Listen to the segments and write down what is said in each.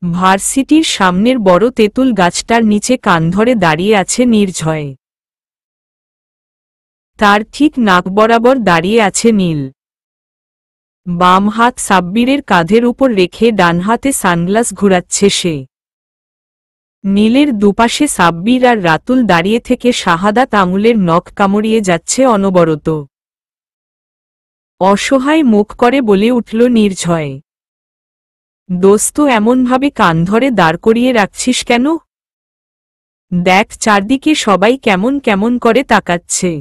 ভার্সিটির সামনের বড় তেঁতুল গাছটার নিচে কান ধরে দাঁড়িয়ে আছে নির্ঝয়। তার ঠিক নাক বরাবর দাঁড়িয়ে আছে নীল। বাম হাত সাব্বিরের কাঁধের উপর রেখে ডান হাতে সানগ্লাস ঘুরাচ্ছে সে। নীলের দুপাশে সাব্বির আর রাতুল দাঁড়িয়ে থেকে শাহাদাত আঙুলের নখ কামড়িয়ে যাচ্ছে অনবরত। অসহায় মুখ করে বলে উঠল নির্ঝয়, দোস্ত এমনভাবে কান ধরে দাঁড় করিয়ে রাখছিস কেন? দেখ চারদিকে সবাই কেমন কেমন করে তাকাচ্ছে।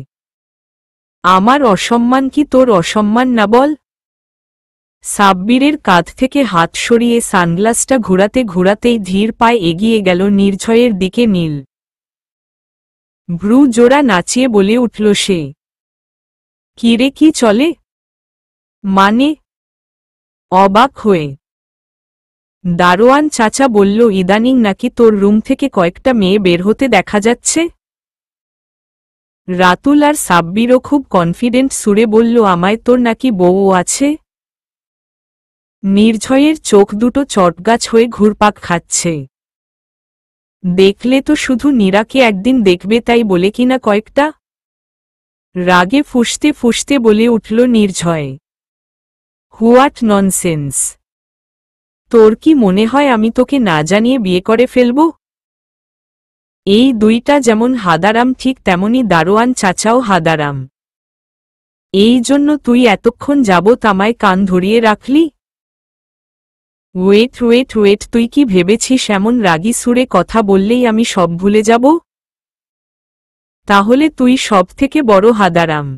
আমার অসম্মান কি তোর অসম্মান না বল? সাব্বিরের কাঁধ থেকে হাত সরিয়ে সানগ্লাসটা ঘুরাতে ঘুরাতেই ধীর পায়ে এগিয়ে গেল নির্ঝয়ের দিকে নীল। ভ্রু জোড়া নাচিয়ে বলে উঠল সে, কিরে কি চলে? মানে? অবাক হয়ে। দারোয়ান চাচা বলল ইদানিং নাকি তোর রুম থেকে কয়েকটা মেয়ে বের হতে দেখা যাচ্ছে। রাতুল আর সাব্বিরও খুব কনফিডেন্ট সুরে বলল আমায় তোর নাকি বউ আছে। নির্ঝয়ের চোখ দুটো চটগাছ হয়ে ঘুরপাক খাচ্ছে। দেখলে তো শুধু নীরাকে একদিন দেখবে তাই বলে কিনা কয়েকটা। রাগে ফুঁসতে ফুঁসতে বলে উঠল নির্ঝয়, হোয়াট ননসেন্স! তোর কি মনে হয় আমি তোকে না জানিয়ে বিয়ে করে ফেলব? এই দুইটা যেমন হাদারাম ঠিক তেমনি দারোয়ান চাচাও হাদারাম। এই জন্য তুই এতক্ষণ যাবত আমায় কান ধরিয়ে রাখলি? ওয়েট ওয়েট ওয়েট, তুই কি ভেবেছিস এমন রাগী সুরে কথা বললেই আমি সব ভুলে যাব? তাহলে তুই সব থেকে বড় হাদারাম।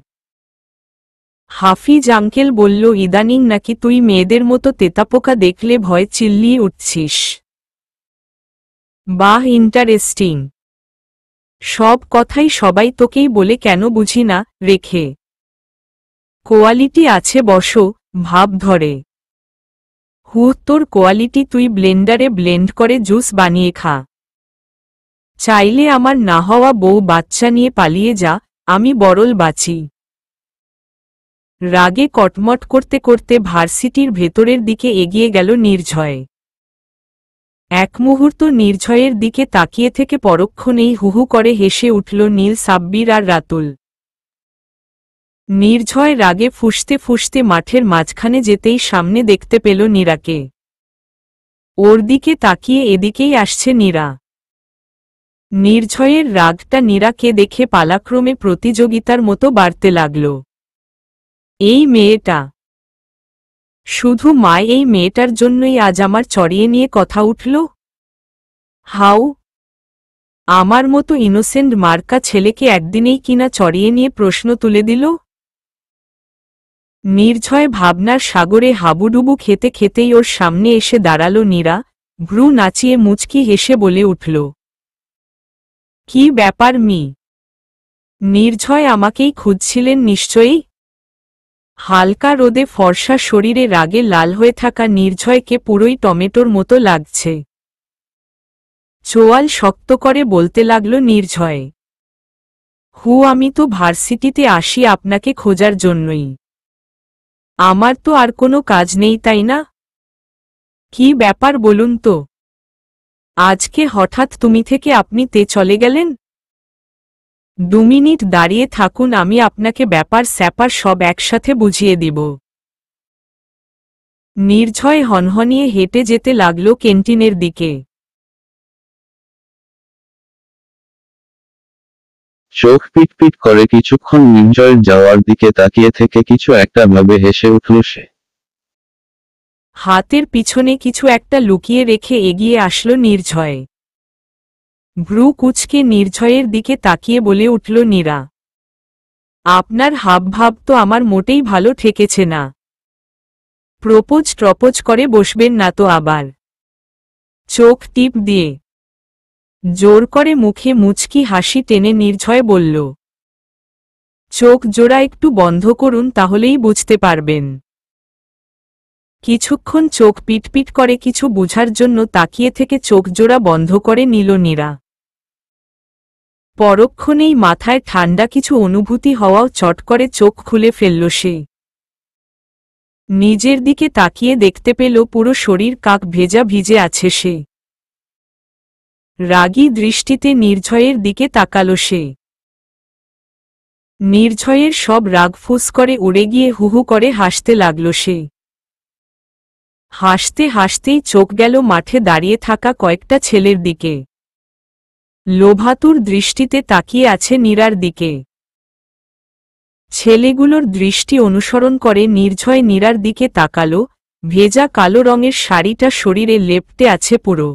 হাফিজ আঙ্কেল বলল ইদানিং নাকি তুই মেয়েদের মতো তেতাপোকা দেখলে ভয় চিল্লিয়ে উঠছিস। বাহ, ইন্টারেস্টিং। সব কথাই সবাই তোকেই বলে কেন বুঝি না রেখে। কোয়ালিটি আছে বসো, ভাব ধরে। তোর কোয়ালিটি তুই ব্লেন্ডারে ব্লেন্ড করে জুস বানিয়ে খা। চাইলে আমার না হওয়া বউ বাচ্চা নিয়ে পালিয়ে যা, আমি বরল বাঁচি। রাগে কটমট করতে করতে ভার্সিটির ভেতরের দিকে এগিয়ে গেল নির্ঝয়। এক মুহূর্ত নির্ঝয়ের দিকে তাকিয়ে থেকে পরক্ষণেই হুহু করে হেসে উঠল নীল, সাব্বির আর রাতুল। নির্ঝয় রাগে ফুঁসতে ফুঁসতে মাঠের মাঝখানে যেতেই সামনে দেখতে পেল নীরাকে। ওর দিকে তাকিয়ে এদিকেই আসছে নীরা। নির্ঝয়ের রাগটা নীরাকে দেখে পালাক্রমে প্রতিযোগিতার মতো বাড়তে লাগল। এই মেয়েটা, শুধু মা এই মেয়েটার জন্যই আজ আমার চড়িয়ে নিয়ে কথা উঠল। হাউ, আমার মতো ইনোসেন্ট মার্কা ছেলেকে একদিনেই কিনা চড়িয়ে নিয়ে প্রশ্ন তুলে দিল। নির্ঝয় ভাবনার সাগরে হাবুডুবু খেতে খেতেই ওর সামনে এসে দাঁড়াল নীরা, ভ্রু নাচিয়ে মুচকি হেসে বলে উঠল, কি ব্যাপার মি? নির্ঝয় আমাকেই খুঁজছিলেন নিশ্চয়ই? হালকা রোদে ফর্সা শরীরে রাগে লাল হয়ে থাকা নির্ঝয়কে পুরোই টমেটোর মতো লাগছে। চোয়াল শক্ত করে বলতে লাগল নির্ঝয়, আমি তো ভার্সিটিতে আসি আপনাকে খোঁজার জন্যই। আমার তো আর কোনো কাজ নেই তাই না? কি ব্যাপার বলুন তো? আজকে হঠাৎ তুমি থেকে আপনি তে চলে গেলেন? 2 মিনিট দাঁড়িয়ে থাকুন, আমি আপনাকে ব্যাপার স্যাপার সব একসাথে বুঝিয়ে দিব। নির্ঝয় হনহনিয়ে হেঁটে যেতে লাগল ক্যান্টিনের দিকে। চোখ পিটপিট করে কিছুক্ষণ নির্ঝয়ের যাওয়ার দিকে তাকিয়ে থেকে কিছু একটা ভাবে হেসে উঠল সে। হাতের পিছনে কিছু একটা লুকিয়ে রেখে এগিয়ে আসলো নির্ঝয়। ভ্রু কুঁচকে নির্ঝয়ের দিকে তাকিয়ে বলে উঠল নীরা, আপনার হাবভাব তো আমার মোটেই ভালো ঠেকেছে না। প্রপোজ করে বসবেন না তো আবার? চোখ টিপ দিয়ে জোর করে মুখে মুচকি হাসি টেনে নির্ঝয় বলল, চোখ জোড়া একটু বন্ধ করুন তাহলেই বুঝতে পারবেন। কিছুক্ষণ চোখ পিটপিট করে কিছু বুঝার জন্য তাকিয়ে থেকে চোখ জোড়া বন্ধ করে নিল নীরা। পরক্ষণেই মাথায় ঠান্ডা কিছু অনুভূতি হওয়াও চট করে চোখ খুলে ফেলল সে। নিজের দিকে তাকিয়ে দেখতে পেল পুরো শরীর কাক ভেজা ভিজে আছে সে। রাগী দৃষ্টিতে নির্ঝয়ের দিকে তাকালো সে। নির্ঝয়ের সব রাগ ফুস করে উড়ে গিয়ে হুহু করে হাসতে লাগল সে। হাসতে হাসতেই চোখ গেল মাঠে দাঁড়িয়ে থাকা কয়েকটা ছেলের দিকে। লোভাতুর দৃষ্টিতে তাকিয়ে আছে নীরার দিকে। ছেলেগুলোর দৃষ্টি অনুসরণ করে নির্ঝয় নীরার দিকে তাকালো। ভেজা কালো রঙের শাড়িটা শরীরে লেপ্টে আছে পুরো।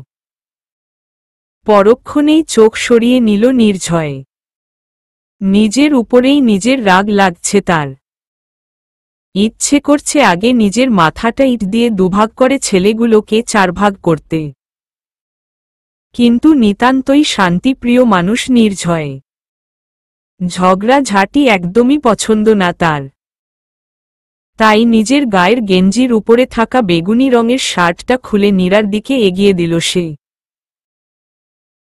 পরক্ষণেই চোখ সরিয়ে নিল নির্ঝয়। নিজের উপরেই নিজের রাগ লাগছে তার। ইচ্ছে করছে আগে নিজের মাথাটা ইট দিয়ে দুভাগ করে ছেলেগুলোকে চারভাগ করতে। কিন্তু নিতান্তই শান্তিপ্রিয় মানুষ নির্ঝয়। ঝগড়া ঝাঁটি একদমই পছন্দ না তার। তাই নিজের গায়ের গেঞ্জির উপরে থাকা বেগুনি রঙের শার্টটা খুলে নীরার দিকে এগিয়ে দিল সে।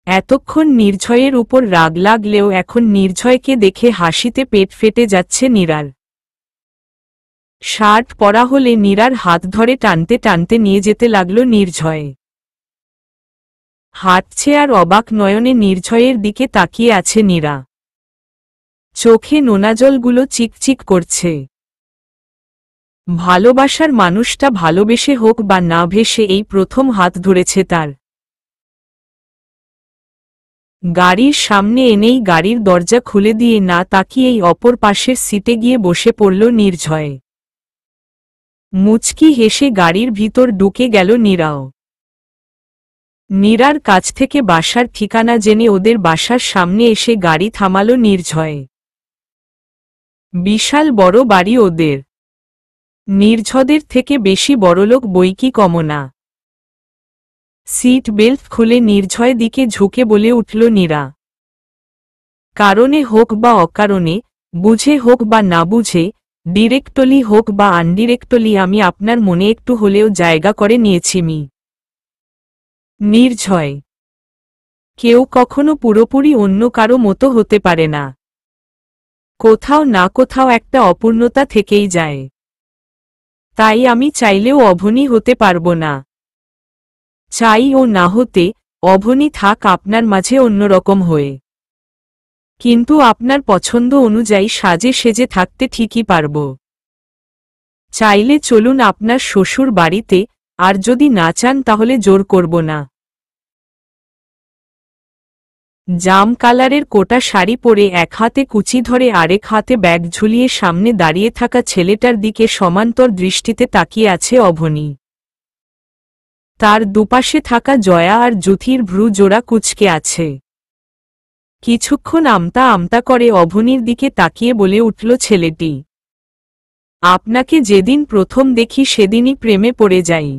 এতক্ষণ নির্ঝয়ের উপর রাগ লাগলেও এখন নির্ঝয়কে দেখে হাসিতে পেট ফেটে যাচ্ছে নীরার। শার্ট পরা হলে নীরার হাত ধরে টানতে টানতে নিয়ে যেতে লাগল নির্ঝয়। হাঁটছে আর অবাক নয়নে নির্ঝয়ের দিকে তাকিয়ে আছে নীরা। চোখে নোনাজলগুলো চিকচিক করছে। ভালোবাসার মানুষটা ভালোবেসে হোক বা না ভেসে এই প্রথম হাত ধরেছে তার। গাড়ির সামনে এনেই গাড়ির দরজা খুলে দিয়ে না তাকিয়েই অপর পাশের সিটে গিয়ে বসে পড়ল নির্ঝয়। মুচকি হেসে গাড়ির ভিতর ঢুকে গেল নীরাও। নীরার কাছ থেকে বাসার ঠিকানা জেনে ওদের বাসার সামনে এসে গাড়ি থামালো নির্ঝয়। বিশাল বড় বাড়ি ওদের। নির্ঝদের থেকে বেশি বড়লোক বইকি কমনা। সিট বেল্ট খুলে নির্ঝয় দিকে ঝুঁকে বলে উঠল নীরা। কারণে হোক বা অকারণে, বুঝে হোক বা না বুঝে, ডিরেক্টলি হোক বা আনডিরেক্টলি আমি আপনার মনে একটু হলেও জায়গা করে নিয়েছি মি নির্ঝয়। কেউ কখনো পুরোপুরি অন্য কারো মতো হতে পারে না। কোথাও না কোথাও একটা অপূর্ণতা থেকেই যায়। তাই আমি চাইলেও অভনী হতে পারব না। চাই ও না হতে, অভনী থাক আপনার মাঝে অন্যরকম হয়ে। কিন্তু আপনার পছন্দ অনুযায়ী সাজে সেজে থাকতে ঠিকই পারব। চাইলে চলুন আপনার শ্বশুর বাড়িতে, আর যদি না চান তাহলে জোর করব না। জাম কালারের কোটা শাড়ি পরে এক হাতে কুচি ধরে আরেক হাতে ব্যাগ ঝুলিয়ে সামনে দাঁড়িয়ে থাকা ছেলেটার দিকে সমান্তর দৃষ্টিতে তাকিয়ে আছে অভনী। তার দুপাশে থাকা জয়া আর জুথির ভ্রু জোড়া কুঁচকে আছে। কিছুক্ষণ আমতা আমতা করে অভনীর দিকে তাকিয়ে বলে উঠল ছেলেটি, আপনাকে যেদিন প্রথম দেখি সেদিনই প্রেমে পড়ে যাই।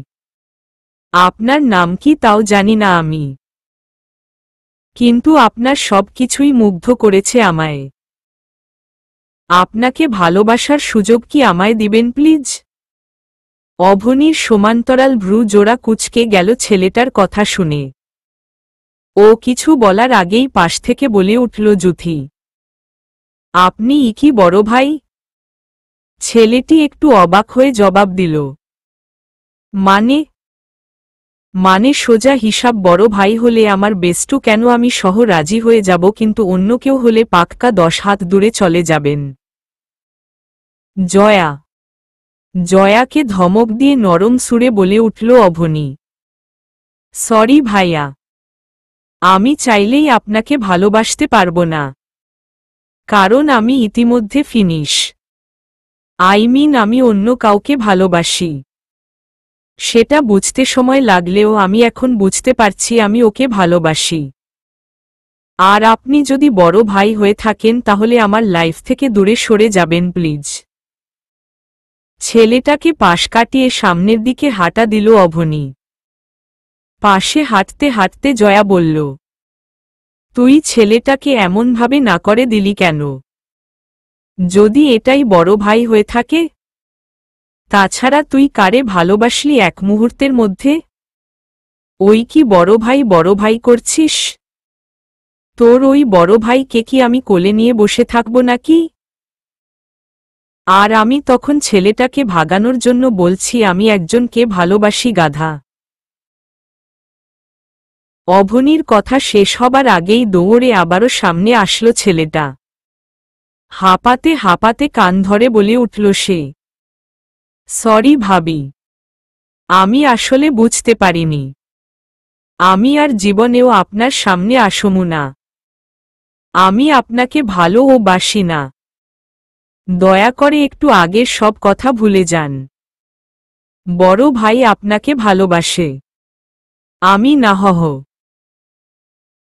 আপনার নাম কি তাও জানি না আমি। কিন্তু আপনার সব কিছুই মুগ্ধ করেছে আমায়। আপনাকে ভালোবাসার সুযোগ কি আমায় দিবেন প্লিজ? অভনীর সমান্তরাল ভ্রু জোড়া কুঁচকে গেল ছেলেটার কথা শুনে। ও কিছু বলার আগেই পাশ থেকে বলে উঠল জুথি, আপনি কি বড় ভাই? ছেলেটি একটু অবাক হয়ে জবাব দিল, মানে সোজা হিসাব বড় ভাই হলে আমার বেস্টু কেন আমি সহ রাজি হয়ে যাব, কিন্তু অন্য কেউ হলে পাক্কা 10 হাত দূরে চলে যাবেন। জয়াকে ধমক দিয়ে নরম সুরে বলে উঠল অভনী, সরি ভাইয়া, আমি চাইলেই আপনাকে ভালোবাসতে পারবো না। কারণ আমি ইতিমধ্যে ফিনিশ। আমি অন্য কাউকে ভালোবাসি। সেটা বুঝতে সময় লাগলেও আমি এখন বুঝতে পারছি আমি ওকে ভালোবাসি। আর আপনি যদি বড় ভাই হয়ে থাকেন তাহলে আমার লাইফ থেকে দূরে সরে যাবেন প্লিজ। ছেলেটাকে পাশ কাটিয়ে সামনের দিকে হাঁটা দিল অভনী। পাশে হাঁটতে হাঁটতে জয়া বলল, তুই ছেলেটাকে এমনভাবে না করে দিলি কেন? যদি এটাই বড় ভাই হয়ে থাকে? তাছাড়া তুই কারে ভালোবাসলি এক মুহূর্তের মধ্যে? ওই কি বড় ভাই করছিস? তোর ওই বড় ভাইকে কি আমি কোলে নিয়ে বসে থাকব নাকি? আর আমি তখন ছেলেটাকে ভাগানোর জন্য বলছি আমি একজনকে ভালোবাসি গাধা। অভনির কথা শেষ হবার আগেই দৌড়ে আবারও সামনে আসলো ছেলেটা। হাঁপাতে হাঁপাতে কান ধরে বলে উঠল সে, সরি ভাবি, আমি আসলে বুঝতে পারিনি। আমি আর জীবনেও আপনার সামনে আসমু না। আমি আপনাকে ভালো ও বাসি না। দয়া করে একটু আগের সব কথা ভুলে যান। বড় ভাই আপনাকে ভালোবাসে, আমি না হহ।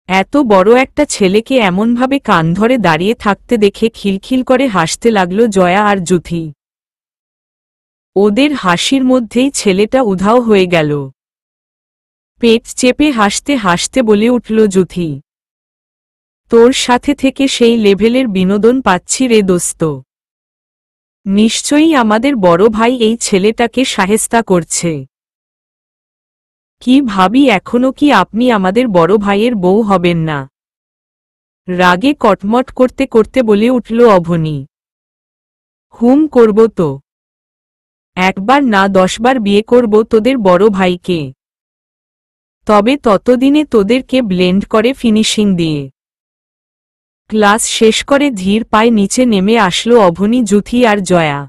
এত বড় একটা ছেলেকে এমনভাবে কান ধরে দাঁড়িয়ে থাকতে দেখে খিলখিল করে হাসতে লাগল জয়া আর জুথি। ওদের হাসির মধ্যেই ছেলেটা উধাও হয়ে গেল। পেট চেপে হাসতে হাসতে বলে উঠল জুথি, তোর সাথে থেকে সেই লেভেলের বিনোদন পাচ্ছি রে দোস্ত। নিশ্চয়ই আমাদের বড় ভাই এই ছেলেটাকে শায়েস্তা করছে। কি ভাবি, এখনো কি আপনি আমাদের বড় ভাইয়ের বউ হবেন না? রাগে কটমট করতে করতে বলে উঠল অভনি। হুম করব তো। একবার না 10 বার বিয়ে করব তোদের বড় ভাইকে। তবে ততদিনে তোদেরকে ব্লেন্ড করে ফিনিশিং দিয়ে। ক্লাস শেষ করে ধীর পায়ে নিচে নেমে আসলো অভনি, জুথি আর জয়া।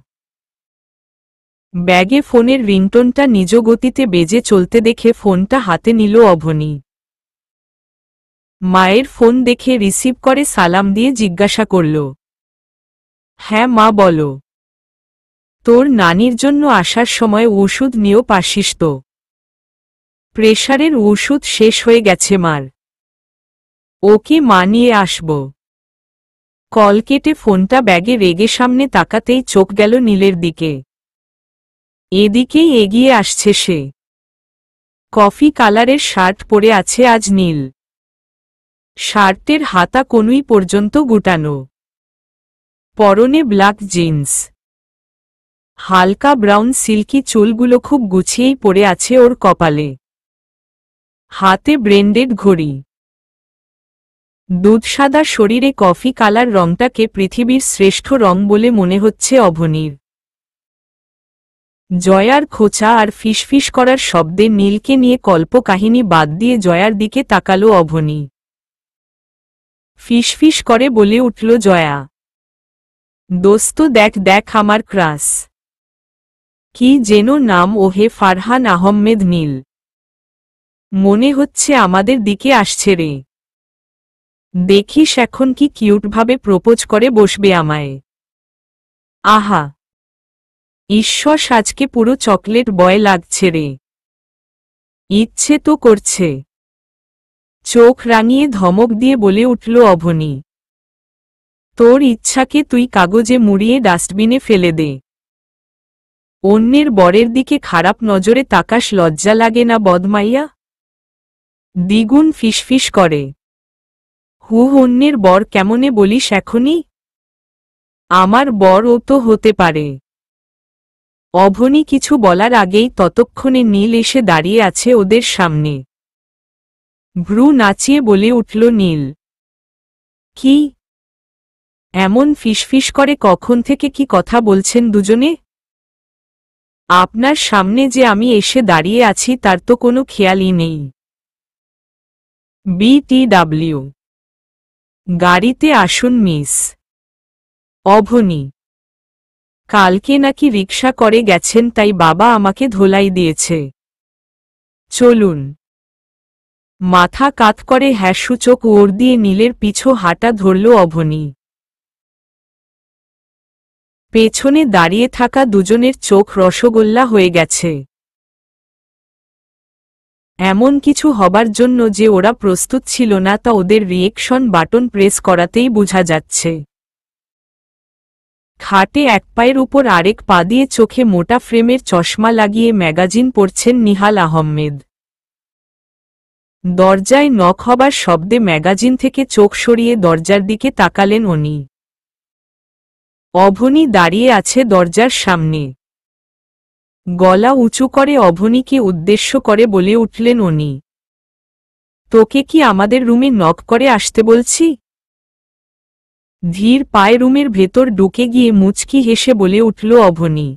ব্যাগে ফোনের রিংটোনটা নিজ গতিতে বেজে চলতে দেখে ফোনটা হাতে নিল অভনি। মায়ের ফোন দেখে রিসিভ করে সালাম দিয়ে জিজ্ঞাসা করল, হ্যাঁ মা বলো। তোর নানির জন্য আসার সময় ওষুধ নিয়েও পাসিস তো। প্রেশারের ওষুধ শেষ হয়ে গেছে মার। ওকে মা নিয়ে আসব। কল কেটে ফোনটা ব্যাগে রেগে সামনে তাকাতেই চোখ গেল নীলের দিকে। এদিকেই এগিয়ে আসছে সে। কফি কালারের শার্ট পরে আছে আজ নীল। শার্টের হাতা কনুই পর্যন্ত গুটানো। পরনে ব্ল্যাক জিন্স। হালকা ব্রাউন সিল্কি চুলগুলো খুব গুছিয়েই পড়ে আছে ওর কপালে। হাতে ব্রেন্ডেড ঘড়ি। দুধসাদা শরীরে কফি কালার রংটাকে পৃথিবীর শ্রেষ্ঠ রং বলে মনে হচ্ছে অভনির। জয়ার খোঁচা আর ফিসফিস করার শব্দে নীলকে নিয়ে কল্পকাহিনী বাদ দিয়ে জয়ার দিকে তাকালো অভনি। ফিসফিস করে বলে উঠল জয়া, দোস্ত দেখ দেখ আমার ক্রাশ। কি যেন নাম ওহে, ফারহান আহমেদ নীল। মনে হচ্ছে আমাদের দিকে আসছে রে। দেখিস এখন কি কিউটভাবে প্রপোজ করে বসবে আমায়। আহা, ঈশ্বর আজকে পুরো চকলেট বয় লাগছে রে। ইচ্ছে তো করছে। চোখ রাঙিয়ে ধমক দিয়ে বলে উঠল অভনি, তোর ইচ্ছাকে তুই কাগজে মুড়িয়ে ডাস্টবিনে ফেলে দে। অন্যের বরের দিকে খারাপ নজরে তাকাস, লজ্জা লাগে না বদমাইয়া? দ্বিগুণ ফিসফিস করে। অন্যের বর কেমনে বলিস এখনই? আমার বর ও তো হতে পারে। অভনি কিছু বলার আগেই ততক্ষণে নীল এসে দাঁড়িয়ে আছে ওদের সামনে। ভ্রু নাচিয়ে বলে উঠল নীল, কি এমন ফিসফিস করে? কখন থেকে কি কথা বলছেন দুজনে? আপনার সামনে যে আমি এসে দাঁড়িয়ে আছি তার তো কোনো খেয়ালই নেই। BTW। গাড়িতে আসুন মিস। অভনি, কালকে নাকি রিকশা করে গেছেন, তাই বাবা আমাকে ধোলাই দিয়েছে। চলুন। মাথা কাত করে হ্যাঁ সূচক ওর দিয়ে নীলের পিছু হাঁটা ধরল অভনি। পেছনে দাঁড়িয়ে থাকা দুজনের চোখ রসগোল্লা হয়ে গেছে। এমন কিছু হবার জন্য যে ওরা প্রস্তুত ছিল না তা ওদের রিয়েকশন বাটন প্রেস করাতেই বোঝা যাচ্ছে। খাটে এক পায়ের উপর আরেক পা দিয়ে চোখে মোটা ফ্রেমের চশমা লাগিয়ে ম্যাগাজিন পড়ছেন নিহাল আহমেদ। দরজায় নক হবার শব্দে ম্যাগাজিন থেকে চোখ সরিয়ে দরজার দিকে তাকালেন উনি। অভনি দাঁড়িয়ে আছে দরজার সামনে। গলা উঁচু করে অভনিকে উদ্দেশ্য করে বলে উঠলেন উনি, তোকে কি আমাদের রুমে নক করে আসতে বলছি? ধীর পায়ে রুমের ভেতর ঢুকে গিয়ে মুচকি হেসে বলে উঠল অভনি।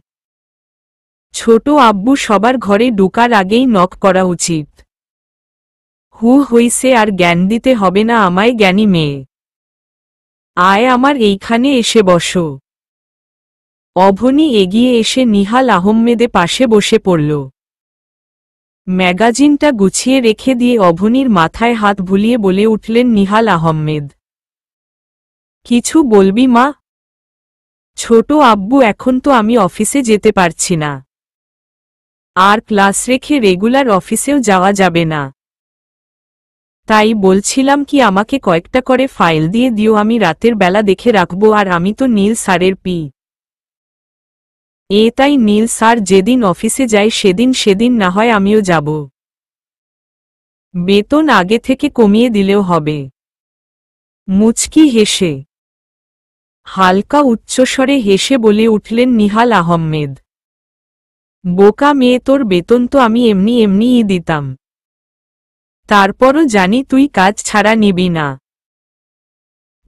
ছোট আব্বু সবার ঘরে ঢোকার আগেই নক করা উচিত। হইছে আর জ্ঞান দিতে হবে না আমায় জ্ঞানী মেয়ে। আয় আমার এইখানে এসে বসো। অভনি এগিয়ে এসে নিহাল আহমেদে পাশে বসে পড়ল। ম্যাগাজিনটা গুছিয়ে রেখে দিয়ে অভনির মাথায় হাত বুলিয়ে বলে উঠলেন নিহাল আহমেদ। কিছু বলবি মা? ছোট আব্বু এখন তো আমি অফিসে যেতে পারছি না। আর ক্লাস রেখে রেগুলার অফিসেও যাওয়া যাবে না। তাই বলছিলাম কি আমাকে কয়েকটা করে ফাইল দিয়ে দিও, আমি রাতের বেলা দেখে রাখবো। আর আমি তো নীল স্যারের পি। তাই নীল স্যার যেদিন অফিসে যায় সেদিন না হয় আমিও যাব। বেতন আগে থেকে কমিয়ে দিলেও হবে। মুচকি হেসে হালকা উচ্চস্বরে হেসে বলে উঠলেন নিহাল আহমেদ। বোকা মেয়ে, তোর বেতন তো আমি এমনিই দিতাম। তারপরও জানি তুই কাজ ছাড়া নিবি না,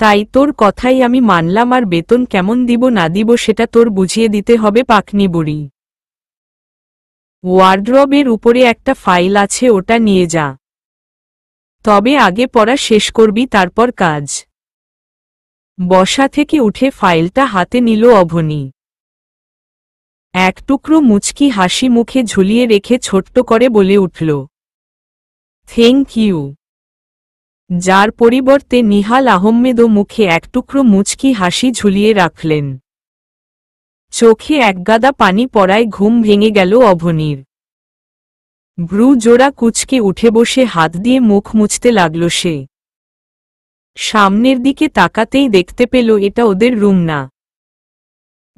তাই তোর কথাই আমি মানলাম। আর বেতন কেমন দিব না দিব সেটা তোর বুঝিয়ে দিতে হবে পাকনি বুড়ি। ওয়ার্ড্রবের উপরে একটা ফাইল আছে, ওটা নিয়ে যা। তবে আগে পড়া শেষ করবি, তারপর কাজ। বসা থেকে উঠে ফাইলটা হাতে নিল অভনি। এক টুকরো মুচকি হাসি মুখে ঝুলিয়ে রেখে ছোট্ট করে বলে উঠল, থ্যাংক ইউ। যার পরিবর্তে নিহাল আহমেদও মুখে এক টুকরো মুচকি হাসি ঝুলিয়ে রাখলেন। চোখে একগাদা পানি পড়ায় ঘুম ভেঙে গেল অভনির। ভ্রু জোড়া কুঁচকে উঠে বসে হাত দিয়ে মুখ মুছতে লাগল সে। সামনের দিকে তাকাতেই দেখতে পেল এটা ওদের রুম না,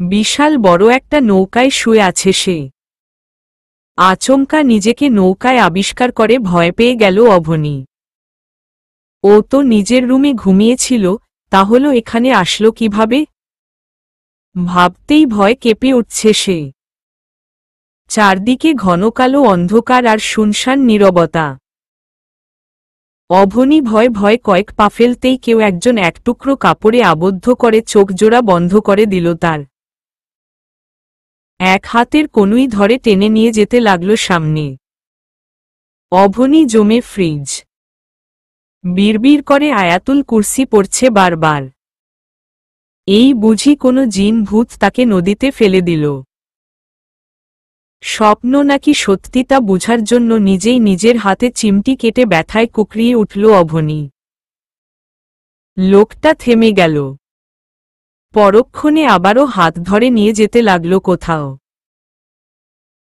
বিশাল বড় একটা নৌকায় শুয়ে আছে সে। আচমকা নিজেকে নৌকায় আবিষ্কার করে ভয় পেয়ে গেল অভনি। ও তো নিজের রুমে ঘুমিয়েছিল, তাহলে এখানে আসলো কিভাবে? ভাবতেই ভয় কেঁপে উঠছে সে। চারদিকে ঘন কালো অন্ধকার আর শুনশান নীরবতা। অভনি ভয় কয়েক পা ফেলতেই কেউ একজন এক টুকরো কাপড়ে আবদ্ধ করে চোখ জোড়া বন্ধ করে দিল তার। এক হাতের কনুই ধরে টেনে নিয়ে যেতে লাগল সামনে। অভনি জমে ফ্রিজ। বিড়বিড় করে আয়াতুল কুরসি পড়ছে বারবার। এই বুঝি কোনো জিন ভূত তাকে নদীতে ফেলে দিল। স্বপ্ন নাকি সত্যি তা বুঝার জন্য নিজেই নিজের হাতে চিমটি কেটে ব্যথায় কুকরিয়ে উঠল অভনি। লোকটা থেমে গেল। পরক্ষণে আবারও হাত ধরে নিয়ে যেতে লাগল কোথাও।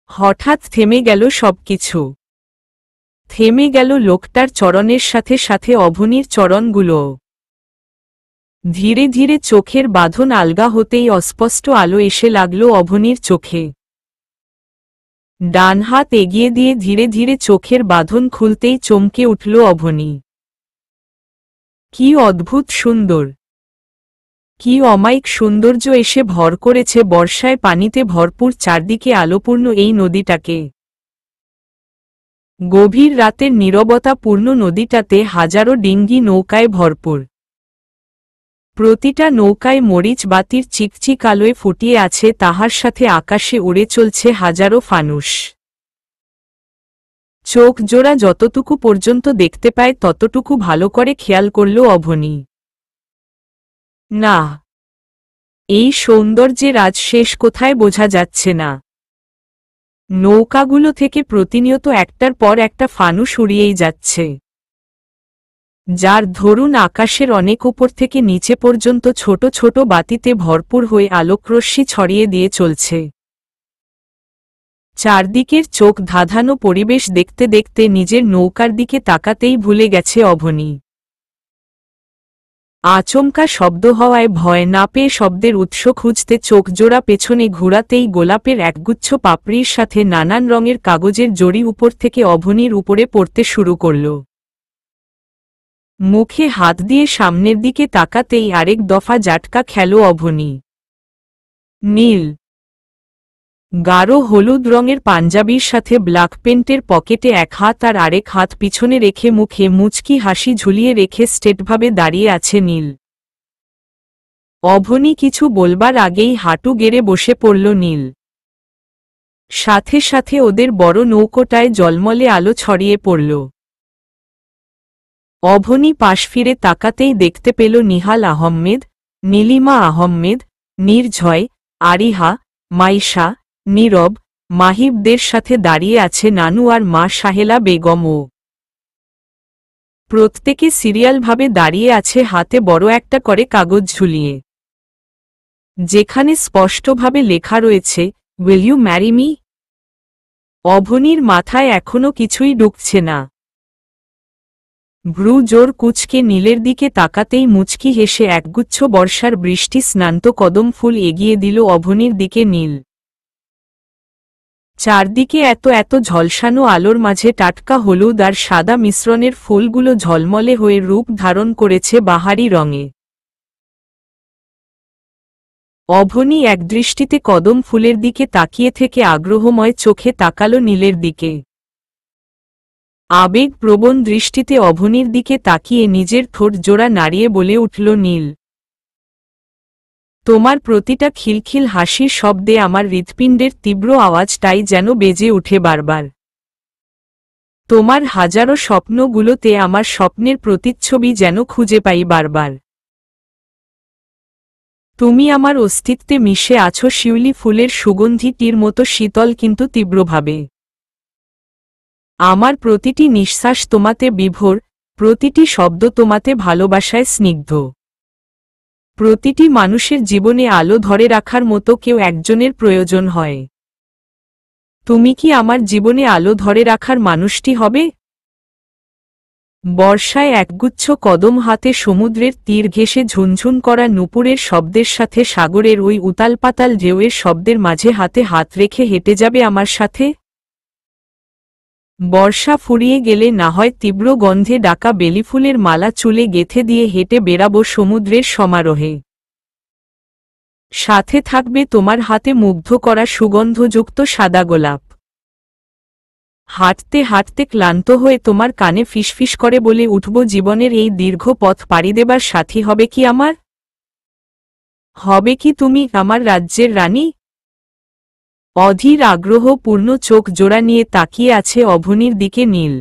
হঠাৎ থেমে গেল সবকিছু। থেমে গেল লোকটার চরণের সাথে সাথে অভনির চরণগুলোও। ধীরে ধীরে চোখের বাঁধন আলগা হতেই অস্পষ্ট আলো এসে লাগল অভনির চোখে। ডান হাত এগিয়ে দিয়ে ধীরে ধীরে চোখের বাঁধন খুলতেই চমকে উঠল অভনি। কি অদ্ভুত সুন্দর, কি অমায়িক সৌন্দর্য এসে ভর করেছে বর্ষায় পানিতে ভরপুর চারদিকে আলোপূর্ণ এই নদীটাকে। গভীর রাতের নীরবতাপূর্ণ নদীটাতে হাজারো ডিঙ্গি নৌকায় ভরপুর। প্রতিটা নৌকায় মরিচ বাতির চিকচিক আলোয় ফুটিয়ে আছে, তাহার সাথে আকাশে উড়ে চলছে হাজারো ফানুস। চোখ জোড়া যতটুকু পর্যন্ত দেখতে পায় ততটুকু ভালো করে খেয়াল করল অভনি। না, এই সৌন্দর্যের আজ শেষ কোথায় বোঝা যাচ্ছে না। নৌকাগুলো থেকে প্রতিনিয়ত একটার পর একটা ফানুস উড়িয়েই যাচ্ছে, যার ধরুন আকাশের অনেক উপর থেকে নিচে পর্যন্ত ছোট ছোট বাতিতে ভরপুর হয়ে আলোকরশ্মি ছড়িয়ে দিয়ে চলছে। চারদিকের চোখ ধাঁধানো পরিবেশ দেখতে দেখতে নিজের নৌকার দিকে তাকাতেই ভুলে গেছে অভনি। আচমকা শব্দ হওয়ায় ভয় না পেয়ে শব্দের উৎস খুঁজতে চোখ জোড়া পেছনে ঘোরাতেই গোলাপের একগুচ্ছ পাপড়ির সাথে নানান রঙের কাগজের জড়ি উপর থেকে অভনির উপরে পড়তে শুরু করল। মুখে হাত দিয়ে সামনের দিকে তাকাতেই আরেক দফা জাটকা খেল অভনি। নীল গাঢ় হলুদ রঙের পাঞ্জাবির সাথে ব্ল্যাক পেন্টের পকেটে এক হাত আর আরেক হাত পিছনে রেখে মুখে মুচকি হাসি ঝুলিয়ে রেখে স্টেটভাবে দাঁড়িয়ে আছে নীল। অভনি কিছু বলবার আগেই হাঁটু গেড়ে বসে পড়ল নীল। সাথে সাথে ওদের বড় নৌকোটায় জলমলে আলো ছড়িয়ে পড়ল। অভনি পাশ ফিরে তাকাতেই দেখতে পেল নিহাল আহমেদ, নীলিমা আহমেদ, নির্ঝয়, আরিহা, মাইশা, নীরব, মাহিবদের সাথে দাঁড়িয়ে আছে নানু আর মা সাহেলা বেগমও। প্রত্যেকে সিরিয়ালভাবে দাঁড়িয়ে আছে হাতে বড় একটা করে কাগজ ঝুলিয়ে, যেখানে স্পষ্টভাবে লেখা রয়েছে, উইল ইউ ম্যারি মি? অভনির মাথায় এখনো কিছুই ঢুকছে না। ভ্রু জোর কুচকে নীলের দিকে তাকাতেই মুচকি হেসে একগুচ্ছ বর্ষার বৃষ্টি স্নান্ত কদম ফুল এগিয়ে দিল অভনির দিকে নীল। চারদিকে এত এত ঝলসানো আলোর মাঝে টাটকা হলুদ আর সাদা মিশ্রণের ফুলগুলো ঝলমলে হয়ে রূপ ধারণ করেছে বাহারি রঙে। অভনি একদৃষ্টিতে কদম ফুলের দিকে তাকিয়ে থেকে আগ্রহময় চোখে তাকালো নীলের দিকে। আবেগপ্রবণ দৃষ্টিতে অভনির দিকে তাকিয়ে নিজের ঠোঁট জোড়া নাড়িয়ে বলে উঠল নীল, তোমার প্রতিটা খিলখিল হাসির শব্দে আমার হৃৎপিণ্ডের তীব্র আওয়াজটাই যেন বেজে উঠে বারবার। তোমার হাজারো স্বপ্নগুলোতে আমার স্বপ্নের প্রতিচ্ছবি যেন খুঁজে পাই বারবার। তুমি আমার অস্তিত্বে মিশে আছো শিউলি ফুলের সুগন্ধিটির মতো শীতল কিন্তু তীব্রভাবে। আমার প্রতিটি নিঃশ্বাস তোমাতে বিভোর, প্রতিটি শব্দ তোমাতে ভালোবাসায় স্নিগ্ধ। প্রতিটি মানুষের জীবনে আলো ধরে রাখার মতো কেউ একজনের প্রয়োজন হয়। তুমি কি আমার জীবনে আলো ধরে রাখার মানুষটি হবে? বর্ষায় একগুচ্ছ কদম হাতে সমুদ্রের তীর ঘেঁষে ঝুনঝুন করা নুপুরের শব্দের সাথে সাগরের ওই উতালপাতাল ঢেউয়ের শব্দের মাঝে হাতে হাত রেখে হেঁটে যাবে আমার সাথে? বর্ষা ফুরিয়ে গেলে না হয় তীব্র গন্ধে ডাকা বেলিফুলের মালা চুলে গেঁথে দিয়ে হেঁটে বেরাবো সমুদ্রের সমারোহে। সাথে থাকবে তোমার হাতে মুগ্ধ করা সুগন্ধযুক্ত সাদা গোলাপ। হাঁটতে হাঁটতে ক্লান্ত হয়ে তোমার কানে ফিসফিস করে বলে উঠব, জীবনের এই দীর্ঘ পথ পাড়ি দেবার সাথী হবে কি আমার? হবে কি তুমি আমার রাজ্যের রানী? অধীর আগ্রহপূর্ণ চোখ জোড়া নিয়ে তাকিয়ে আছে অভনির দিকে নীল।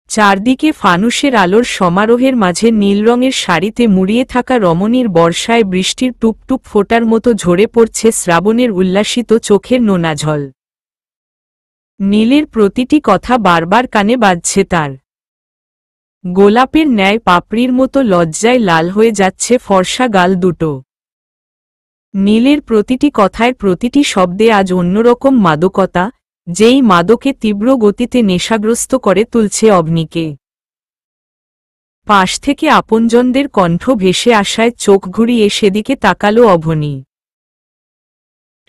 চারদিকে ফানুসের আলোর সমারোহের মাঝে নীল রঙের শাড়িতে মুড়িয়ে থাকা রমণীর বর্ষায় বৃষ্টির টুপটুপ ফোঁটার মতো ঝরে পড়ছে শ্রাবণের উল্লাসিত চোখের নোনাঝল। নীলের প্রতিটি কথা বারবার কানে বাজছে তার। গোলাপের ন্যায় পাপড়ির মতো লজ্জায় লাল হয়ে যাচ্ছে ফর্সা গাল দুটো। নীলের প্রতিটি কথায় প্রতিটি শব্দে আজ অন্যরকম মাদকতা, যেই মাদকে তীব্র গতিতে নেশাগ্রস্ত করে তুলছে অভনিকে। পাশ থেকে আপনজনদের কণ্ঠ ভেসে আসায় চোখ ঘুরিয়ে সেদিকে তাকালো অভনি।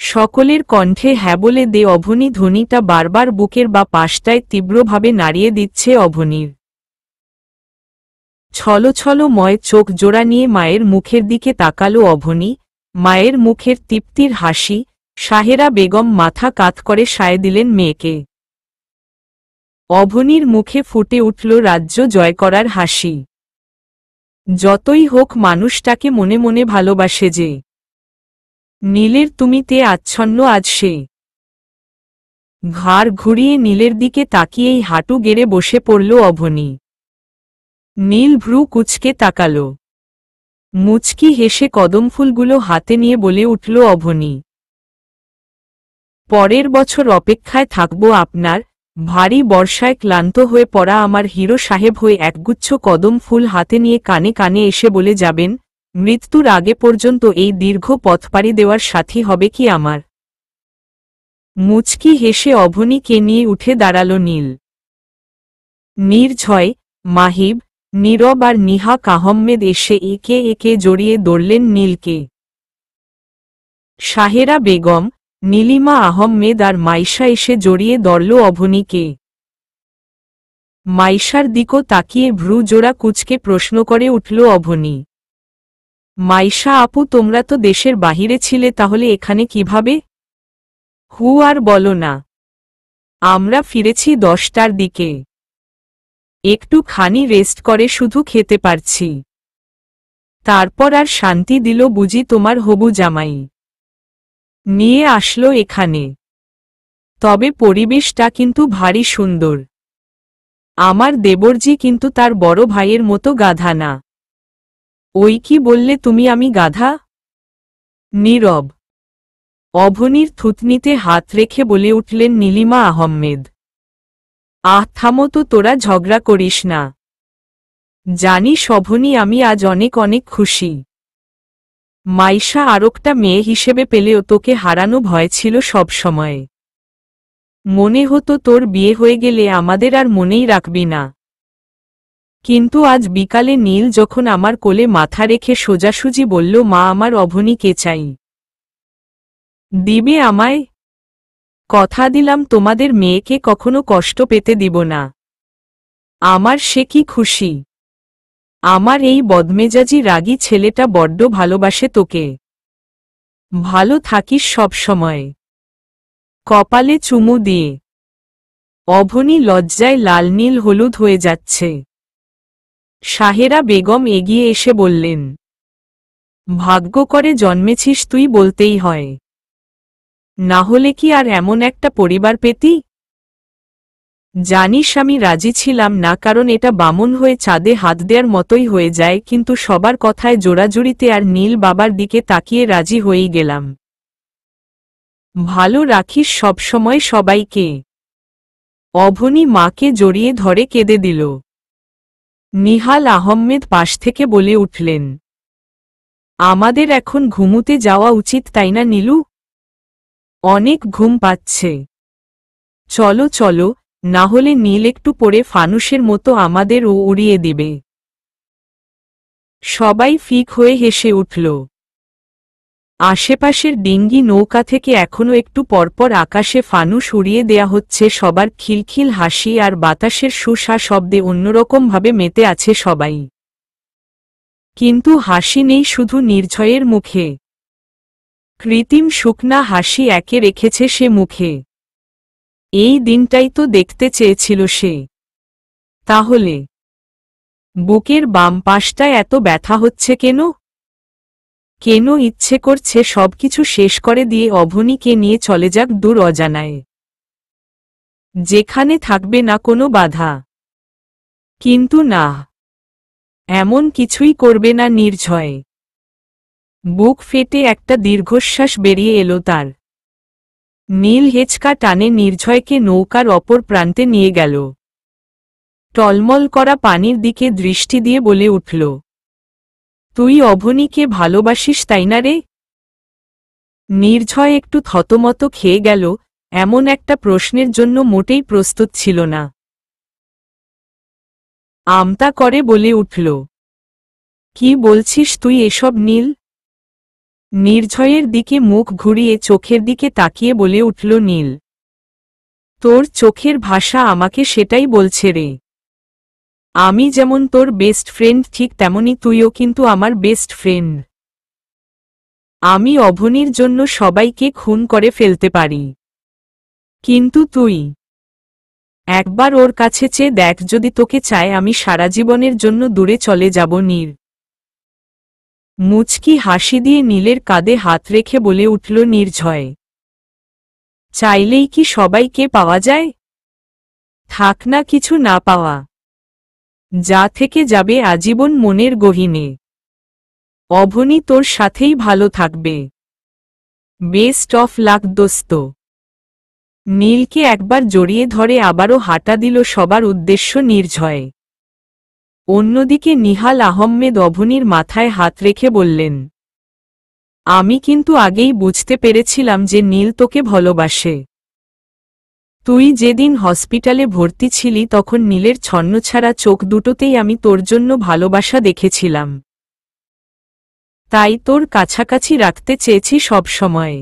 সকলের কণ্ঠে হ্যাঁ বলে দে অভনি ধ্বনিটা বারবার বুকের বা পাশটায় তীব্রভাবে নাড়িয়ে দিচ্ছে অভনির। ছলছলময় চোখ জোড়া নিয়ে মায়ের মুখের দিকে তাকালো অভনি। মায়ের মুখের তৃপ্তির হাসি। সাহেরা বেগম মাথা কাত করে সায় দিলেন মেয়েকে। অভনির মুখে ফুটে উঠল রাজ্য জয় করার হাসি। যতই হোক মানুষটাকে মনে মনে ভালোবাসে যে। নীলের তুমিতে আচ্ছন্ন আজ সে। ঘাড় ঘুরিয়ে নীলের দিকে তাকিয়েই হাঁটু গেড়ে বসে পড়ল অভনি। নীল ভ্রু কুচকে তাকাল। মুচকি হেসে কদমফুলগুলো হাতে নিয়ে বলে উঠল অভনি, পরের বছর অপেক্ষায় থাকব আপনার। ভারী বর্ষায় ক্লান্ত হয়ে পড়া আমার হিরো সাহেব হয়ে একগুচ্ছ কদম ফুল হাতে নিয়ে কানে কানে এসে বলে যাবেন, মৃত্যুর আগে পর্যন্ত এই দীর্ঘ পথ পাড়ি দেওয়ার সাথী হবে কি আমার? মুচকি হেসে অভনিকে নিয়ে উঠে দাঁড়াল নীল। নির্ঝয়, মাহিব, নীরব আর নিহাক আহমেদ এসে একে একে জড়িয়ে ধরলেন নীলকে। সাহেরা বেগম, নীলিমা আহমেদ আর মাইশা এসে জড়িয়ে ধরল অভনিকে। মাইশার দিকও তাকিয়ে ভ্রু জোড়া কুচকে প্রশ্ন করে উঠল অভনি, মাইশা আপু তোমরা তো দেশের বাহিরে ছিলে, তাহলে এখানে কিভাবে? আর বলো না, আমরা ফিরেছি 10টার দিকে। একটু খানি রেস্ট করে শুধু খেতে পারছি। তারপর আর শান্তি দিল বুঝি তোমার হবু জামাই নিয়ে আসলো এখানে। তবে পরিবেশটা কিন্তু ভারী সুন্দর। আমার দেবরজি কিন্তু তার বড় ভাইয়ের মতো গাধা না। ওই কি বললে তুমি আমি গাধা? নীরব। অভনির থুতনিতে হাত রেখে বলে উঠলেন নীলিমা আহমেদ। থামো তো, তোরা ঝগড়া করিস না। জানিস অভনি, আমি আজ অনেক অনেক খুশি। মাইশা আরেকটা মেয়ে হিসেবে পেলেও তোকে হারানো ভয় ছিল সব সময়। মনে হতো তোর বিয়ে হয়ে গেলে আমাদের আর মনেই রাখবি না। কিন্তু আজ বিকালে নীল যখন আমার কোলে মাথা রেখে সোজাসুজি বলল, মা আমার অভনিকে চাই। দিবে আমায়? কথা দিলাম তোমাদের মেয়েকে কখনো কষ্ট পেতে দিব না। আমার সে কি খুশি। আমার এই বদমেজাজি রাগী ছেলেটা বড্ড ভালোবাসে তোকে। ভালো থাকিস সব সময়। কপালে চুমু দিয়ে। অভনি লজ্জায় লাল নীল হলুদ হয়ে যাচ্ছে। সাহেরা বেগম এগিয়ে এসে বললেন, ভাগ্য করে জন্মেছিস তুই, বলতেই হয়। না হলে কি আর এমন একটা পরিবার পেতি? জানিস আমি রাজি ছিলাম না, কারণ এটা বামন হয়ে চাঁদে হাত দেওয়ার মতোই হয়ে যায়, কিন্তু সবার কথায় জোড়াজুড়িতে আর নীল বাবার দিকে তাকিয়ে রাজি হয়েই গেলাম। ভালো রাখিস সবসময় সবাইকে। অভনি মাকে জড়িয়ে ধরে কেঁদে দিল। নিহাল আহমেদ পাশ থেকে বলে উঠলেন, আমাদের এখন ঘুমুতে যাওয়া উচিত, তাই না নীলু? অনেক ঘুম পাচ্ছে। চলো চলো, না হলে নীল একটু পরে ফানুসের মতো আমাদেরও উড়িয়ে দিবে। সবাই ফিক হয়ে হেসে উঠল। আশেপাশের ডিঙ্গি নৌকা থেকে এখনো একটু পরপর আকাশে ফানুস উড়িয়ে দেয়া হচ্ছে। সবার খিলখিল হাসি আর বাতাসের সুসা শব্দে অন্যরকমভাবে মেতে আছে সবাই। কিন্তু হাসি নেই শুধু নির্ঝয়ের মুখে। কৃত্রিম শুকনা হাসি একে রেখেছে সে মুখে। এই দিনটাই তো দেখতে চেয়েছিল সে। তাহলে বুকের বাম পাশটায় এত ব্যথা হচ্ছে কেন? কেন ইচ্ছে করছে সবকিছু শেষ করে দিয়ে অভনিকে নিয়ে চলে যাক দূর অজানায়, যেখানে থাকবে না কোনো বাধা। কিন্তু না, এমন কিছুই করবে না নির্ঝয়। বুক ফেটে একটা দীর্ঘশ্বাস বেরিয়ে এলো তার। নীল হেঁচকা টানে নির্ঝয়কে নৌকার অপর প্রান্তে নিয়ে গেল। টলমল করা পানির দিকে দৃষ্টি দিয়ে বলে উঠল, তুই অভনিকে ভালোবাসিস তাই না রে? নির্ঝয় একটু থতমত খেয়ে গেল। এমন একটা প্রশ্নের জন্য মোটেই প্রস্তুত ছিল না। আমতা করে বলে উঠল, কি বলছিস তুই এসব নীল? নির্ঝয়ের দিকে মুখ ঘুরিয়ে চোখের দিকে তাকিয়ে বলে উঠল নীল, তোর চোখের ভাষা আমাকে সেটাই বলছে রে। আমি যেমন তোর বেস্ট ফ্রেন্ড ঠিক তেমনি তুইও কিন্তু আমার বেস্ট ফ্রেন্ড। আমি অভনির জন্য সবাইকে খুন করে ফেলতে পারি, কিন্তু তুই একবার ওর কাছে চেয়ে দেখ, যদি তোকে চায় আমি সারা জীবনের জন্য দূরে চলে যাব। নীল মুচকি হাসি দিয়ে নীলের কাঁধে হাত রেখে বলে উঠল নির্ঝয়, চাইলেই কি সবাইকে পাওয়া যায়? থাক না কিছু না পাওয়া, যা থেকে যাবে আজীবন মনের গহীনে। অভনি তোর সাথেই ভালো থাকবে। বেস্ট অফ লাক দোস্ত। নীলকে একবার জড়িয়ে ধরে আবারও হাঁটা দিল সবার উদ্দেশ্য নির্ঝয়। অন্যদিকে নিহাল আহমেদ অভনির মাথায় হাত রেখে বললেন, আমি কিন্তু আগেই বুঝতে পেরেছিলাম যে নীল তোকে ভালোবাসে। তুই যেদিন হসপিটালে ভর্তি ছিলি তখন নীলের ছন্নছাড়া চোখ দুটোতেই আমি তোর জন্য ভালোবাসা দেখেছিলাম। তাই তোর কাছাকাছি রাখতে চেয়েছি সব সময়।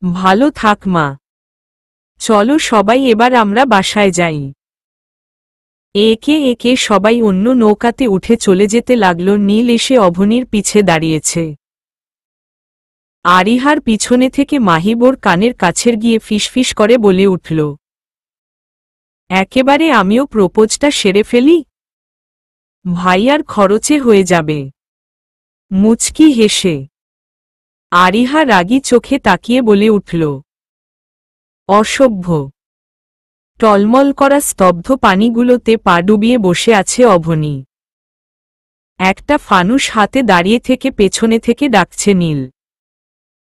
ভালো থাক মা। চলো সবাই এবার আমরা বাসায় যাই। একে একে সবাই অন্য নৌকাতে উঠে চলে যেতে লাগল। নীল এসে অভনির পিছে দাঁড়িয়েছে। আরিহার পিছনে থেকে মাহিবর কানের কাছের গিয়ে ফিসফিস করে বলে উঠল, একেবারে আমিও প্রপোজটা সেরে ফেলি? ভাইয়ার খরচে হয়ে যাবে। মুচকি হেসে আরিহা রাগী চোখে তাকিয়ে বলে উঠল, অসভ্য। টলমল করা স্তব্ধ পানিগুলোতে পা ডুবিয়ে বসে আছে অভনী। একটা ফানুস হাতে দাঁড়িয়ে থেকে পেছনে থেকে ডাকছে নীল।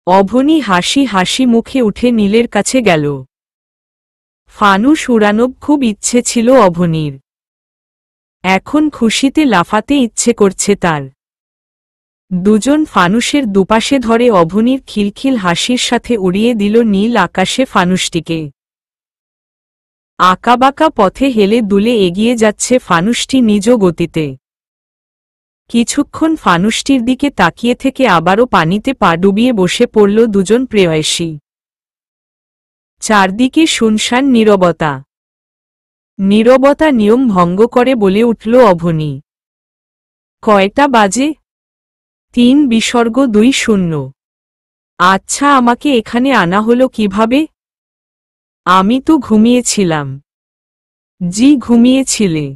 অভনী হাসি হাসি মুখে উঠে নীলের কাছে গেল। ফানুস উড়ানোর খুব ইচ্ছে ছিল অভনীর। এখন খুশিতে লাফাতে ইচ্ছে করছে তার। দুজন ফানুসের দুপাশে ধরে অভনীর খিলখিল হাসির সাথে উড়িয়ে দিল নীল আকাশে ফানুসটিকে। আঁকাবাঁকা পথে হেলে দুলে এগিয়ে যাচ্ছে ফানুসটি নিজ গতিতে। কিছুক্ষণ ফানুসটির দিকে তাকিয়ে থেকে আবারও পানিতে পা ডুবিয়ে বসে পড়ল দুজন প্রেয়সী। চারদিকে শুনশান নীরবতা। নীরবতা নিয়ম ভঙ্গ করে বলে উঠল অভনী, কয়টা বাজে? 3:2। আচ্ছা, আমাকে এখানে আনা হলো কিভাবে? আমি তো ঘুমিয়েছিলাম। জি, ঘুমিয়েছিলে।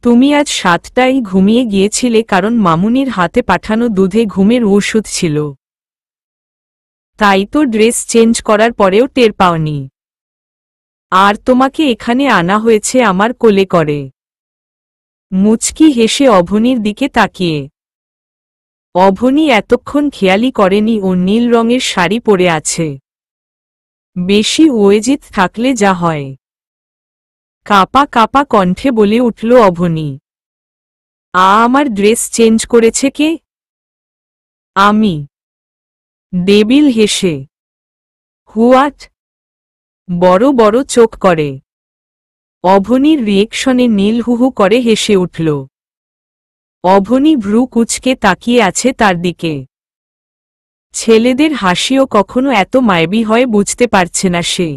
তুমি আজ 7টায় ঘুমিয়ে গিয়েছিলে কারণ মামুনির হাতে পাঠানো দুধে ঘুমের ওষুধ ছিল। তাই তো ড্রেস চেঞ্জ করার পরেও টের পাওনি। আর তোমাকে এখানে আনা হয়েছে আমার কোলে করে। মুচকি হেসে অভনীর দিকে তাকিয়ে। অভনী এতক্ষণ খেয়ালই করেনি ও নীল রঙের শাড়ি পরে আছে। বেশি ওয়েজিত থাকলে যা হয়। কাপা কাপা কণ্ঠে বলে উঠল অভনী, আমার ড্রেস চেঞ্জ করেছে কে? আমি। ডেবিল হেসে। হুয়াট? বড় বড় চোখ করে। অভনীর রিয়েকশনে নীল হুহু করে হেসে উঠল। অভনী ভ্রু কুঁচকে তাকিয়ে আছে তার দিকে। ছেলেদের হাসিও কখনো এত মায়াবী হয় বুঝতে পারছে না সে।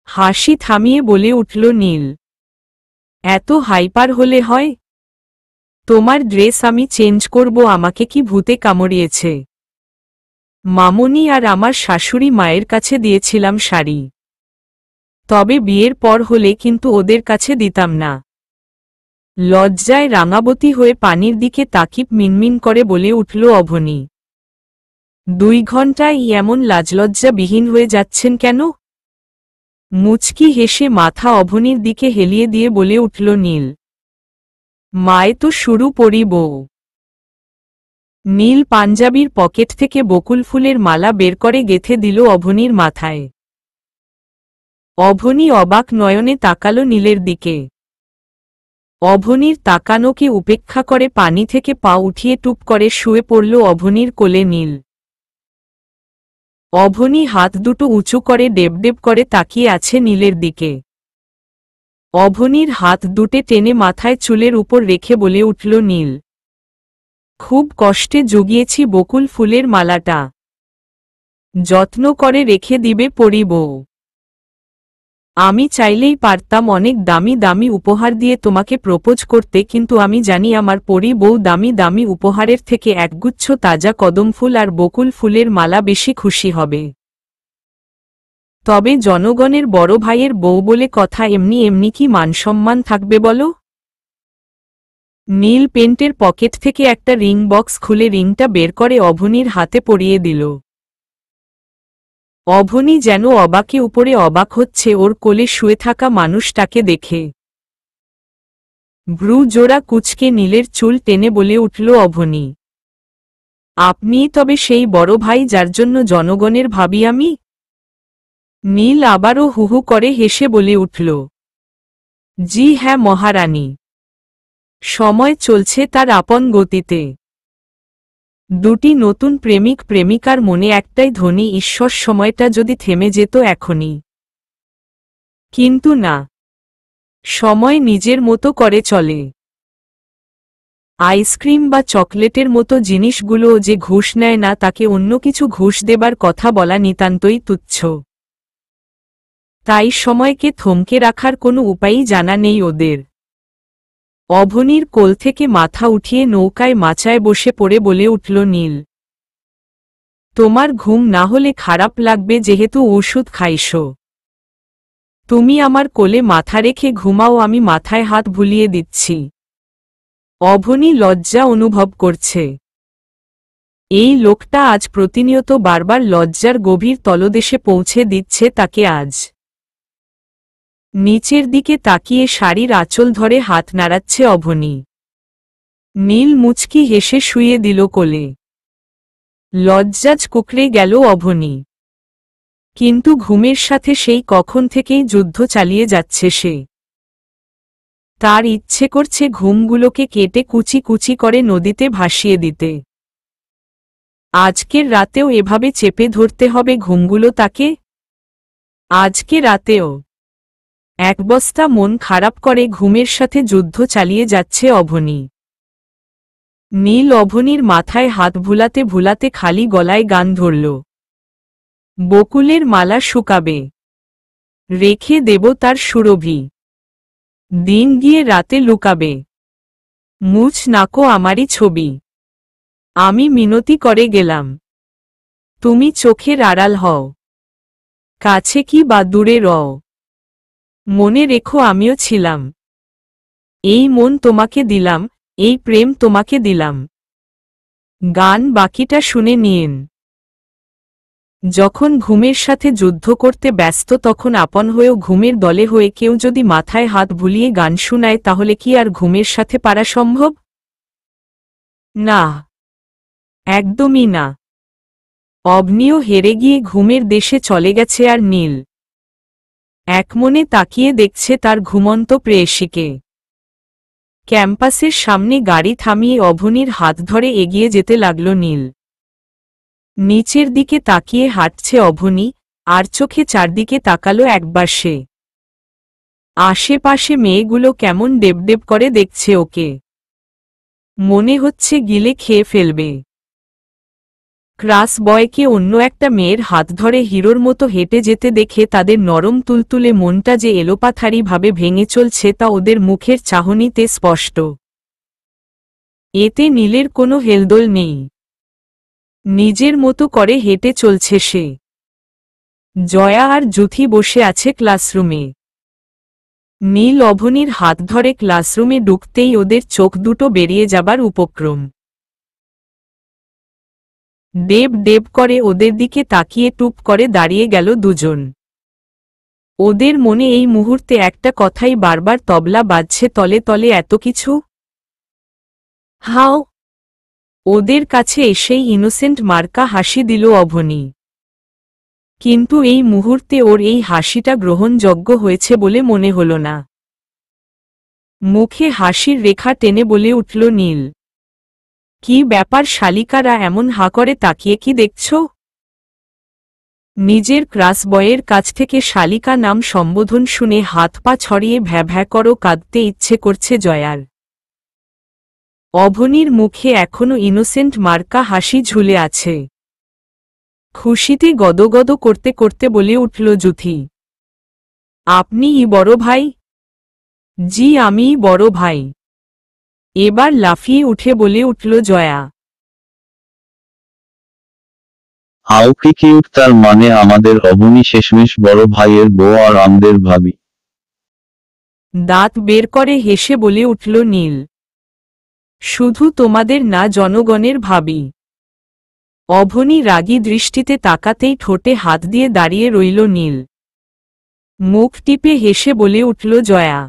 হাসি থামিয়ে বলে উঠল নীল, এত হাইপার হলে হয়? তোমার ড্রেস আমি চেঞ্জ করব? আমাকে কি ভূতে কামড়িয়েছে? মামুনি আর আমার শাশুড়ি মায়ের কাছে দিয়েছিলাম শাড়ি। তবে বিয়ের পর হলে কিন্তু ওদের কাছে দিতাম না। লজ্জায় রাঙাবতী হয়ে পানির দিকে তাকিয়ে মিনমিন করে বলে উঠল অভনী, 2 ঘন্টায় এমন লাজলজ্জাবিহীন হয়ে যাচ্ছেন কেন? মুচকি হেসে মাথা অভনীর দিকে হেলিয়ে দিয়ে বলে উঠল নীল, মায়ে তো শুরু পড়ি বউ। নীল পাঞ্জাবির পকেট থেকে বকুল ফুলের মালা বের করে গেঁথে দিল অভনীর মাথায়। অভনী অবাক নয়নে তাকালো নীলের দিকে। অভনীর তাকানোকে উপেক্ষা করে পানি থেকে পা উঠিয়ে টুপ করে শুয়ে পড়ল অভনীর কোলে নীল। অভনী হাত দুটো উঁচু করে ডেবডেব করে তাকিয়ে আছে নীলের দিকে। অভনীর হাত দুটে টেনে মাথায় চুলের উপর রেখে বলে উঠল নীল, খুব কষ্টে জুগিয়েছি বকুল ফুলের মালাটা। যত্ন করে রেখে দিবে পরি বউ। আমি চাইলেই পারতাম অনেক দামি দামি উপহার দিয়ে তোমাকে প্রপোজ করতে, কিন্তু আমি জানি আমার পরি বউ দামি দামি উপহারের থেকে একগুচ্ছ তাজা কদম ফুল আর বকুল ফুলের মালা বেশি খুশি হবে। তবে জনগণের বড় ভাইয়ের বউ বলে কথা, এমনি এমনি কি মানসম্মান থাকবে বলো? নীল পেন্টের পকেট থেকে একটা রিং বক্স খুলে রিংটা বের করে অভনীর হাতে পরিয়ে দিল। অভনী যেন অবাকে উপরে অবাক হচ্ছে ওর কোলে শুয়ে থাকা মানুষটাকে দেখে। ভ্রু জোড়া কুঁচকে নীলের চুল টেনে বলে উঠল অভনী, আপনিই তবে সেই বড় ভাই যার জন্য জনগণের ভাবি আমি? নীল আবারও হুহু করে হেসে বলে উঠল, জি হ্যাঁ মহারানী। সময় চলছে তার আপন গতিতে। দুটি নতুন প্রেমিক প্রেমিকার মনে একটাই ধ্বনি, ঈশ্বর সময়টা যদি থেমে যেত এখনই। কিন্তু না, সময় নিজের মতো করে চলে। আইসক্রিম বা চকলেটের মতো জিনিসগুলো যে ঘুষ নেয় না, তাকে অন্য কিছু ঘুষ দেবার কথা বলা নিতান্তই তুচ্ছ। তাই সময়কে থমকে রাখার কোনো উপায়ই জানা নেই ওদের। অভনীর কোল থেকে মাথা উঠিয়ে নৌকায় মাচায় বসে পড়ে বলে উঠল নীল, তোমার ঘুম না হলে খারাপ লাগবে যেহেতু ওষুধ খাইছো। তুমি আমার কোলে মাথা রেখে ঘুমাও, আমি মাথায় হাত বুলিয়ে দিচ্ছি। অভনি লজ্জা অনুভব করছে। এই লোকটা আজ প্রতিনিয়ত বারবার লজ্জার গভীর তলদেশে পৌঁছে দিচ্ছে তাকে। আজ নিচের দিকে তাকিয়ে শাড়ির আঁচল ধরে হাত নাড়াচ্ছে অভনি। নীল মুচকি হেসে শুইয়ে দিল কোলে। লজ্জাজ কুকড়ে গেল অভনি। কিন্তু ঘুমের সাথে সেই কখন থেকেই যুদ্ধ চালিয়ে যাচ্ছে সে। তার ইচ্ছে করছে ঘুমগুলোকে কেটে কুচি কুচি করে নদীতে ভাসিয়ে দিতে। আজকের রাতেও এভাবে চেপে ধরতে হবে ঘুমগুলো তাকে। আজকে রাতেও এক বস্তা মন খারাপ করে ঘুমের সাথে যুদ্ধ চালিয়ে যাচ্ছে অভনি। নীল অভনির মাথায় হাত ভুলাতে ভুলাতে খালি গলায় গান ধরল। বকুলের মালা শুকাবে, রেখে দেব তার সুরভি, দিন গিয়ে রাতে লুকাবে, মুছ নাকো আমারই ছবি, আমি মিনতি করে গেলাম, তুমি চোখের আড়াল হও, কাছে কি বা দূরে রও, মনে রেখো আমিও ছিলাম, এই মন তোমাকে দিলাম, এই প্রেম তোমাকে দিলাম। গান বাকিটা শুনে নিন। যখন ঘুমের সাথে যুদ্ধ করতে ব্যস্ত তখন আপন হয়েও ঘুমের দলে হয়ে কেউ যদি মাথায় হাত ভুলিয়ে গান শোনায় তাহলে কি আর ঘুমের সাথে পারা সম্ভব? না, একদমই না। অবনীও হেরে গিয়ে ঘুমের দেশে চলে গেছে আর নীল একমনে তাকিয়ে দেখছে তার ঘুমন্ত প্রেয়সীকে। ক্যাম্পাসের সামনে গাড়ি থামিয়ে অভনির হাত ধরে এগিয়ে যেতে লাগল নীল। নিচের দিকে তাকিয়ে হাঁটছে অভনি, আর চোখে চারদিকে তাকালো একবার সে। আশেপাশে মেয়েগুলো কেমন ডেবডেব করে দেখছে ওকে। মনে হচ্ছে গিলে খেয়ে ফেলবে। ক্রাস বয়কে অন্য একটা মেয়ের হাত ধরে হিরোর মতো হেঁটে যেতে দেখে তাদের নরম তুলতুলে মনটা যে এলোপাথারি ভাবে ভেঙে চলছে তা ওদের মুখের চাহনিতে স্পষ্ট। এতে নীলের কোনো হেলদোল নেই। নিজের মতো করে হেঁটে চলছে সে। জয়া আর জুথি বসে আছে ক্লাসরুমে। নীল অভনির হাত ধরে ক্লাসরুমে ঢুকতেই ওদের চোখ দুটো বেরিয়ে যাবার উপক্রম। দেব দেব করে ওদের দিকে তাকিয়ে টুপ করে দাঁড়িয়ে গেল দুজন। ওদের মনে এই মুহূর্তে একটা কথাই বারবার তবলা বাজছে, তলে তলে এত কিছু। হাও। ওদের কাছে এসেই ইনোসেন্ট মার্কা হাসি দিল অভনি। কিন্তু এই মুহূর্তে ওর এই হাসিটা গ্রহণযোগ্য হয়েছে বলে মনে হল না। মুখে হাসির রেখা টেনে বলে উঠল নীল, কি ব্যাপার শালিকারা এমন হা করে তাকিয়ে কি দেখছ? নিজের ক্রাস বয়ের কাছ থেকে শালিকা নাম সম্বোধন শুনে হাত পা ছড়িয়ে ভ্যা ভ্যা করো কাঁদতে ইচ্ছে করছে জয়ার। অভনির মুখে এখনো ইনোসেন্ট মার্কা হাসি ঝুলে আছে। খুশিতে গদগদ করতে করতে বলে উঠল জুথি, আপনিই বড় ভাই? জি আমিই বড় ভাই। এবার লাফিয়ে উঠে বলে উঠল জয়া। হাউ কি কিউট, তার মানে আমাদের অবনী শেষমেশ বড় ভাইয়ের বউ আর আমাদের ভাবি। দাঁত বের করে হেসে বলে উঠল নীল, শুধু তোমাদের না, জনগণের ভাবি। অভনি রাগী দৃষ্টিতে তাকাতেই ঠোঁটে হাত দিয়ে দাঁড়িয়ে রইল নীল। মুখ টিপে হেসে বলে উঠল জয়া,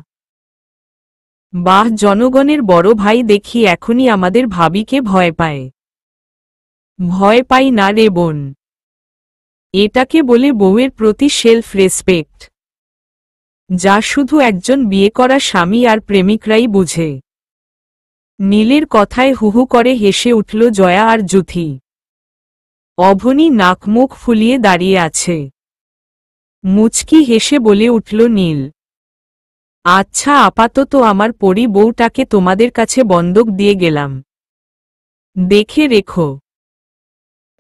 বাহ, জনগণের বড় ভাই দেখি এখনই আমাদের ভাবিকে ভয় পায়। ভয় পাই না রে বোন, এটাকে বলে বউয়ের প্রতি সেলফ রেসপেক্ট, যা শুধু একজন বিয়ে করা স্বামী আর প্রেমিকরাই বুঝে। নীলের কথায় হুহু করে হেসে উঠল জয়া আর জুথি। অভনি নাক মুখ ফুলিয়ে দাঁড়িয়ে আছে। মুচকি হেসে বলে উঠল নীল, আচ্ছা আপাতত আমার পরি বউটাকে তোমাদের কাছে বন্ধক দিয়ে গেলাম, দেখে রেখো।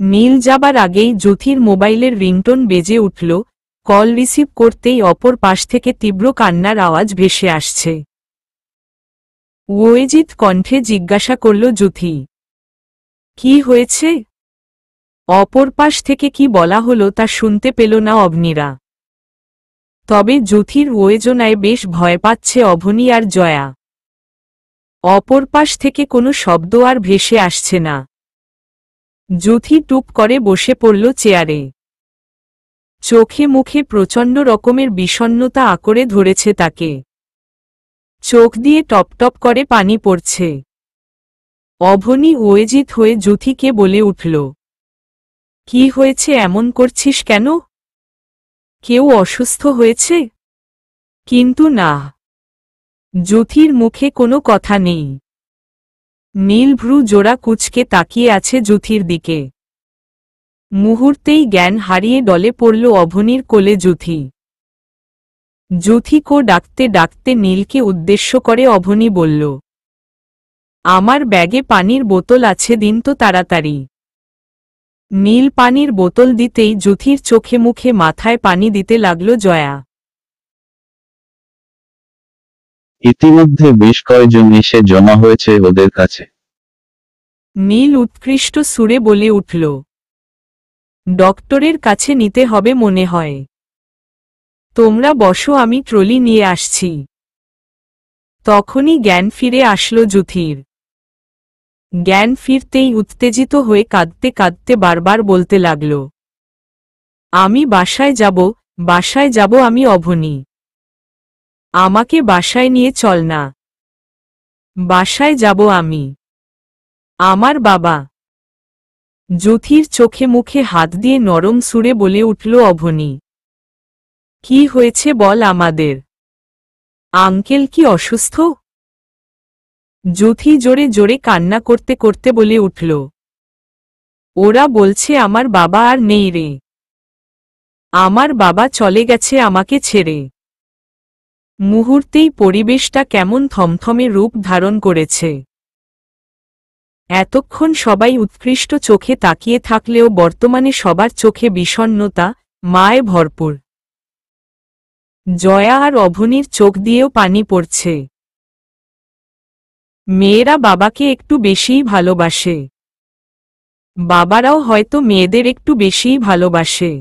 নীল যাবার আগেই জুথির মোবাইলের রিংটোন বেজে উঠল। কল রিসিভ করতেই অপর পাশ থেকে তীব্র কান্নার আওয়াজ ভেসে আসছে। ওয়েজিত কণ্ঠে জিজ্ঞাসা করল জুথি, কি হয়েছে? অপর পাশ থেকে কি বলা হলো তা শুনতে পেল না অবনীরা। তবে জুথির ওয়েজনায় বেশ ভয় পাচ্ছে অভনি আর জয়া। অপর পাশ থেকে কোনো শব্দ আর ভেসে আসছে না। জ্যোতি টুপ করে বসে পড়ল চেয়ারে। চোখে মুখে প্রচণ্ড রকমের বিষণ্ণতা আঁকড়ে ধরেছে তাকে। চোখ দিয়ে টপটপ করে পানি পড়ছে। অভনি ওয়েজিত হয়ে জ্যোতিকে বলে উঠল, কি হয়েছে, এমন করছিস কেন? কেউ অসুস্থ হয়েছে? কিন্তু না, জ্যোতির মুখে কোনো কথা নেই। নীল ভ্রু জোড়া কুঁচকে তাকিয়ে আছে জ্যোতির দিকে। মুহূর্তেই জ্ঞান হারিয়ে ডলে পড়ল অভনির কোলে জ্যোতি। জ্যোতিকে ডাকতে ডাকতে নীলকে উদ্দেশ্য করে অভনি বলল, আমার ব্যাগে পানির বোতল আছে, দিন তো তাড়াতাড়ি। নীল পানির বোতল দিতেই জ্যোতির চোখে মুখে মাথায় পানি দিতে লাগল জয়া। ইতিমধ্যে বেশ কয়েকজন এসে জমা হয়েছে ওদের কাছে। নীল উৎকৃষ্ট সুরে বলে উঠল, ডক্টরের কাছে নিতে হবে মনে হয়। তোমরা বসো, আমি ট্রলি নিয়ে আসছি। তখনই জ্ঞান ফিরে আসলো জ্যোতির। জ্ঞান ফিরতেই উত্তেজিত হয়ে কাঁদতে কাঁদতে বারবার বলতে লাগল, আমি বাসায় যাব, বাসায় যাব, আমি অভনি। আমাকে বাসায় নিয়ে চল না। বাসায় যাব আমি। আমার বাবা। জ্যোতির চোখে মুখে হাত দিয়ে নরম সুরে বলে উঠল অভনি, কি হয়েছে বল আমাদের। আঙ্কেল কি অসুস্থ? জ্যোতি জোরে জোরে কান্না করতে করতে বলে উঠল, ওরা বলছে আমার বাবা আর নেই রে। আমার বাবা চলে গেছে আমাকে ছেড়ে। মুহূর্তেই পরিবেশটা কেমন থমথমে রূপ ধারণ করেছে। এতক্ষণ সবাই উৎকৃষ্ট চোখে তাকিয়ে থাকলেও বর্তমানে সবার চোখে বিষণ্ণতা, মায়ে ভরপুর। জয়া আর অভনির চোখ দিয়েও পানি পড়ছে। মেয়েরা বাবাকে একটু বেশিই ভালোবাসে। বাবারাও হয়তো মেয়েদের একটু বেশিই ভালোবাসে।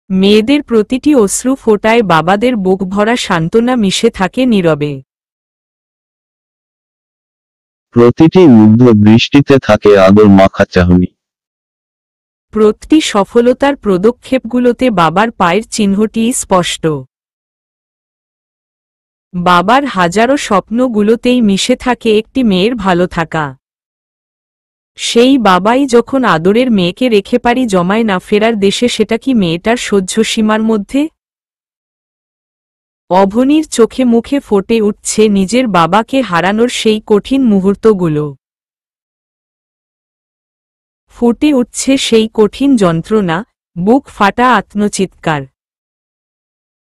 মেয়েদের প্রতিটি অশ্রু ফোঁটায় বাবাদের বুক ভরা সান্ত্বনা মিশে থাকে নীরবে। প্রতিটি মুগ্ধ দৃষ্টিতে থাকে আদর মাখা চাহনি। প্রতিটি সফলতার পদক্ষেপগুলোতে বাবার পায়ের চিহ্নটি স্পষ্ট। বাবার হাজারো স্বপ্নগুলোতেই মিশে থাকে একটি মেয়ের ভালো থাকা। সেই বাবাই যখন আদরের মেয়েকে রেখে পারি জমায় না ফেরার দেশে, সেটা কি মেয়েটার সহ্য সীমার মধ্যে? অভনির চোখে মুখে ফুটে উঠছে নিজের বাবাকে হারানোর সেই কঠিন মুহূর্তগুলো। ফুটে উঠছে সেই কঠিন যন্ত্রণা, বুক ফাটা আত্মচিৎকার।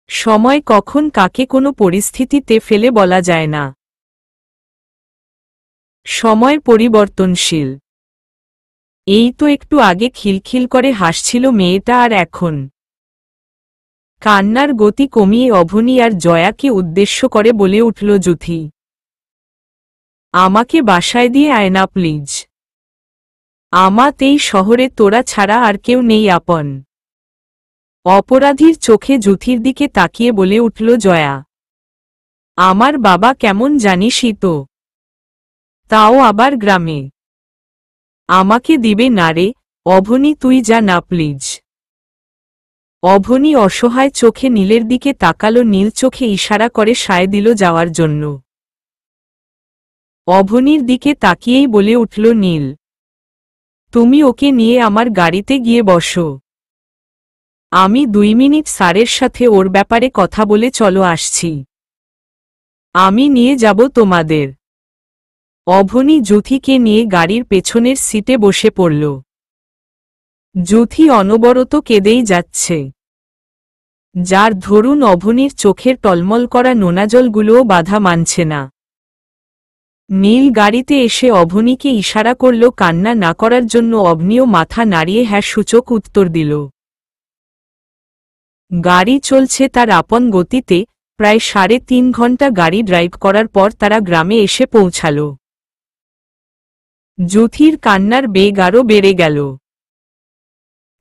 সময় কখন কাকে কোনো পরিস্থিতিতে ফেলে বলা যায় না। সময় পরিবর্তনশীল। এই তো একটু আগে খিলখিল করে হাসছিল মেয়েটা, আর এখন কান্নার গতি কমিয়ে অভনি আর জয়াকে উদ্দেশ্য করে বলে উঠল জ্যোতি, আমাকে বাসায় দিয়ে আয় না প্লিজ। আমাত এই শহরে তোরা ছাড়া আর কেউ নেই আপন। অপরাধীর চোখে জ্যোতির দিকে তাকিয়ে বলে উঠল জয়া, আমার বাবা কেমন জানিসই তো, তাও আবার গ্রামে। আমাকে দিবে না রে অভনি, তুই যা না প্লিজ। অভনি অসহায় চোখে নীলের দিকে তাকালো। নীল চোখে ইশারা করে সায় দিল যাওয়ার জন্য। অভনির দিকে তাকিয়েই বলে উঠল নীল, তুমি ওকে নিয়ে আমার গাড়িতে গিয়ে বসো। আমি 2 মিনিট স্যারের সাথে ওর ব্যাপারে কথা বলে চলো আসছি। আমি নিয়ে যাব তোমাদের। অভনি জ্যোতিকে নিয়ে গাড়ির পেছনের সিটে বসে পড়ল। জ্যোতি অনবরত কেঁদেই যাচ্ছে, যার ধরুন অভনির চোখের টলমল করা নোনাজলগুলোও বাধা মানছে না। নীল গাড়িতে এসে অভনিকে ইশারা করল কান্না না করার জন্য। অভনিও মাথা নাড়িয়ে হ্যাঁ সূচক উত্তর দিল। গাড়ি চলছে তার আপন গতিতে। প্রায় 3.5 ঘন্টা গাড়ি ড্রাইভ করার পর তারা গ্রামে এসে পৌঁছাল। জ্যোতির কান্নার বেগ আরও বেড়ে গেল।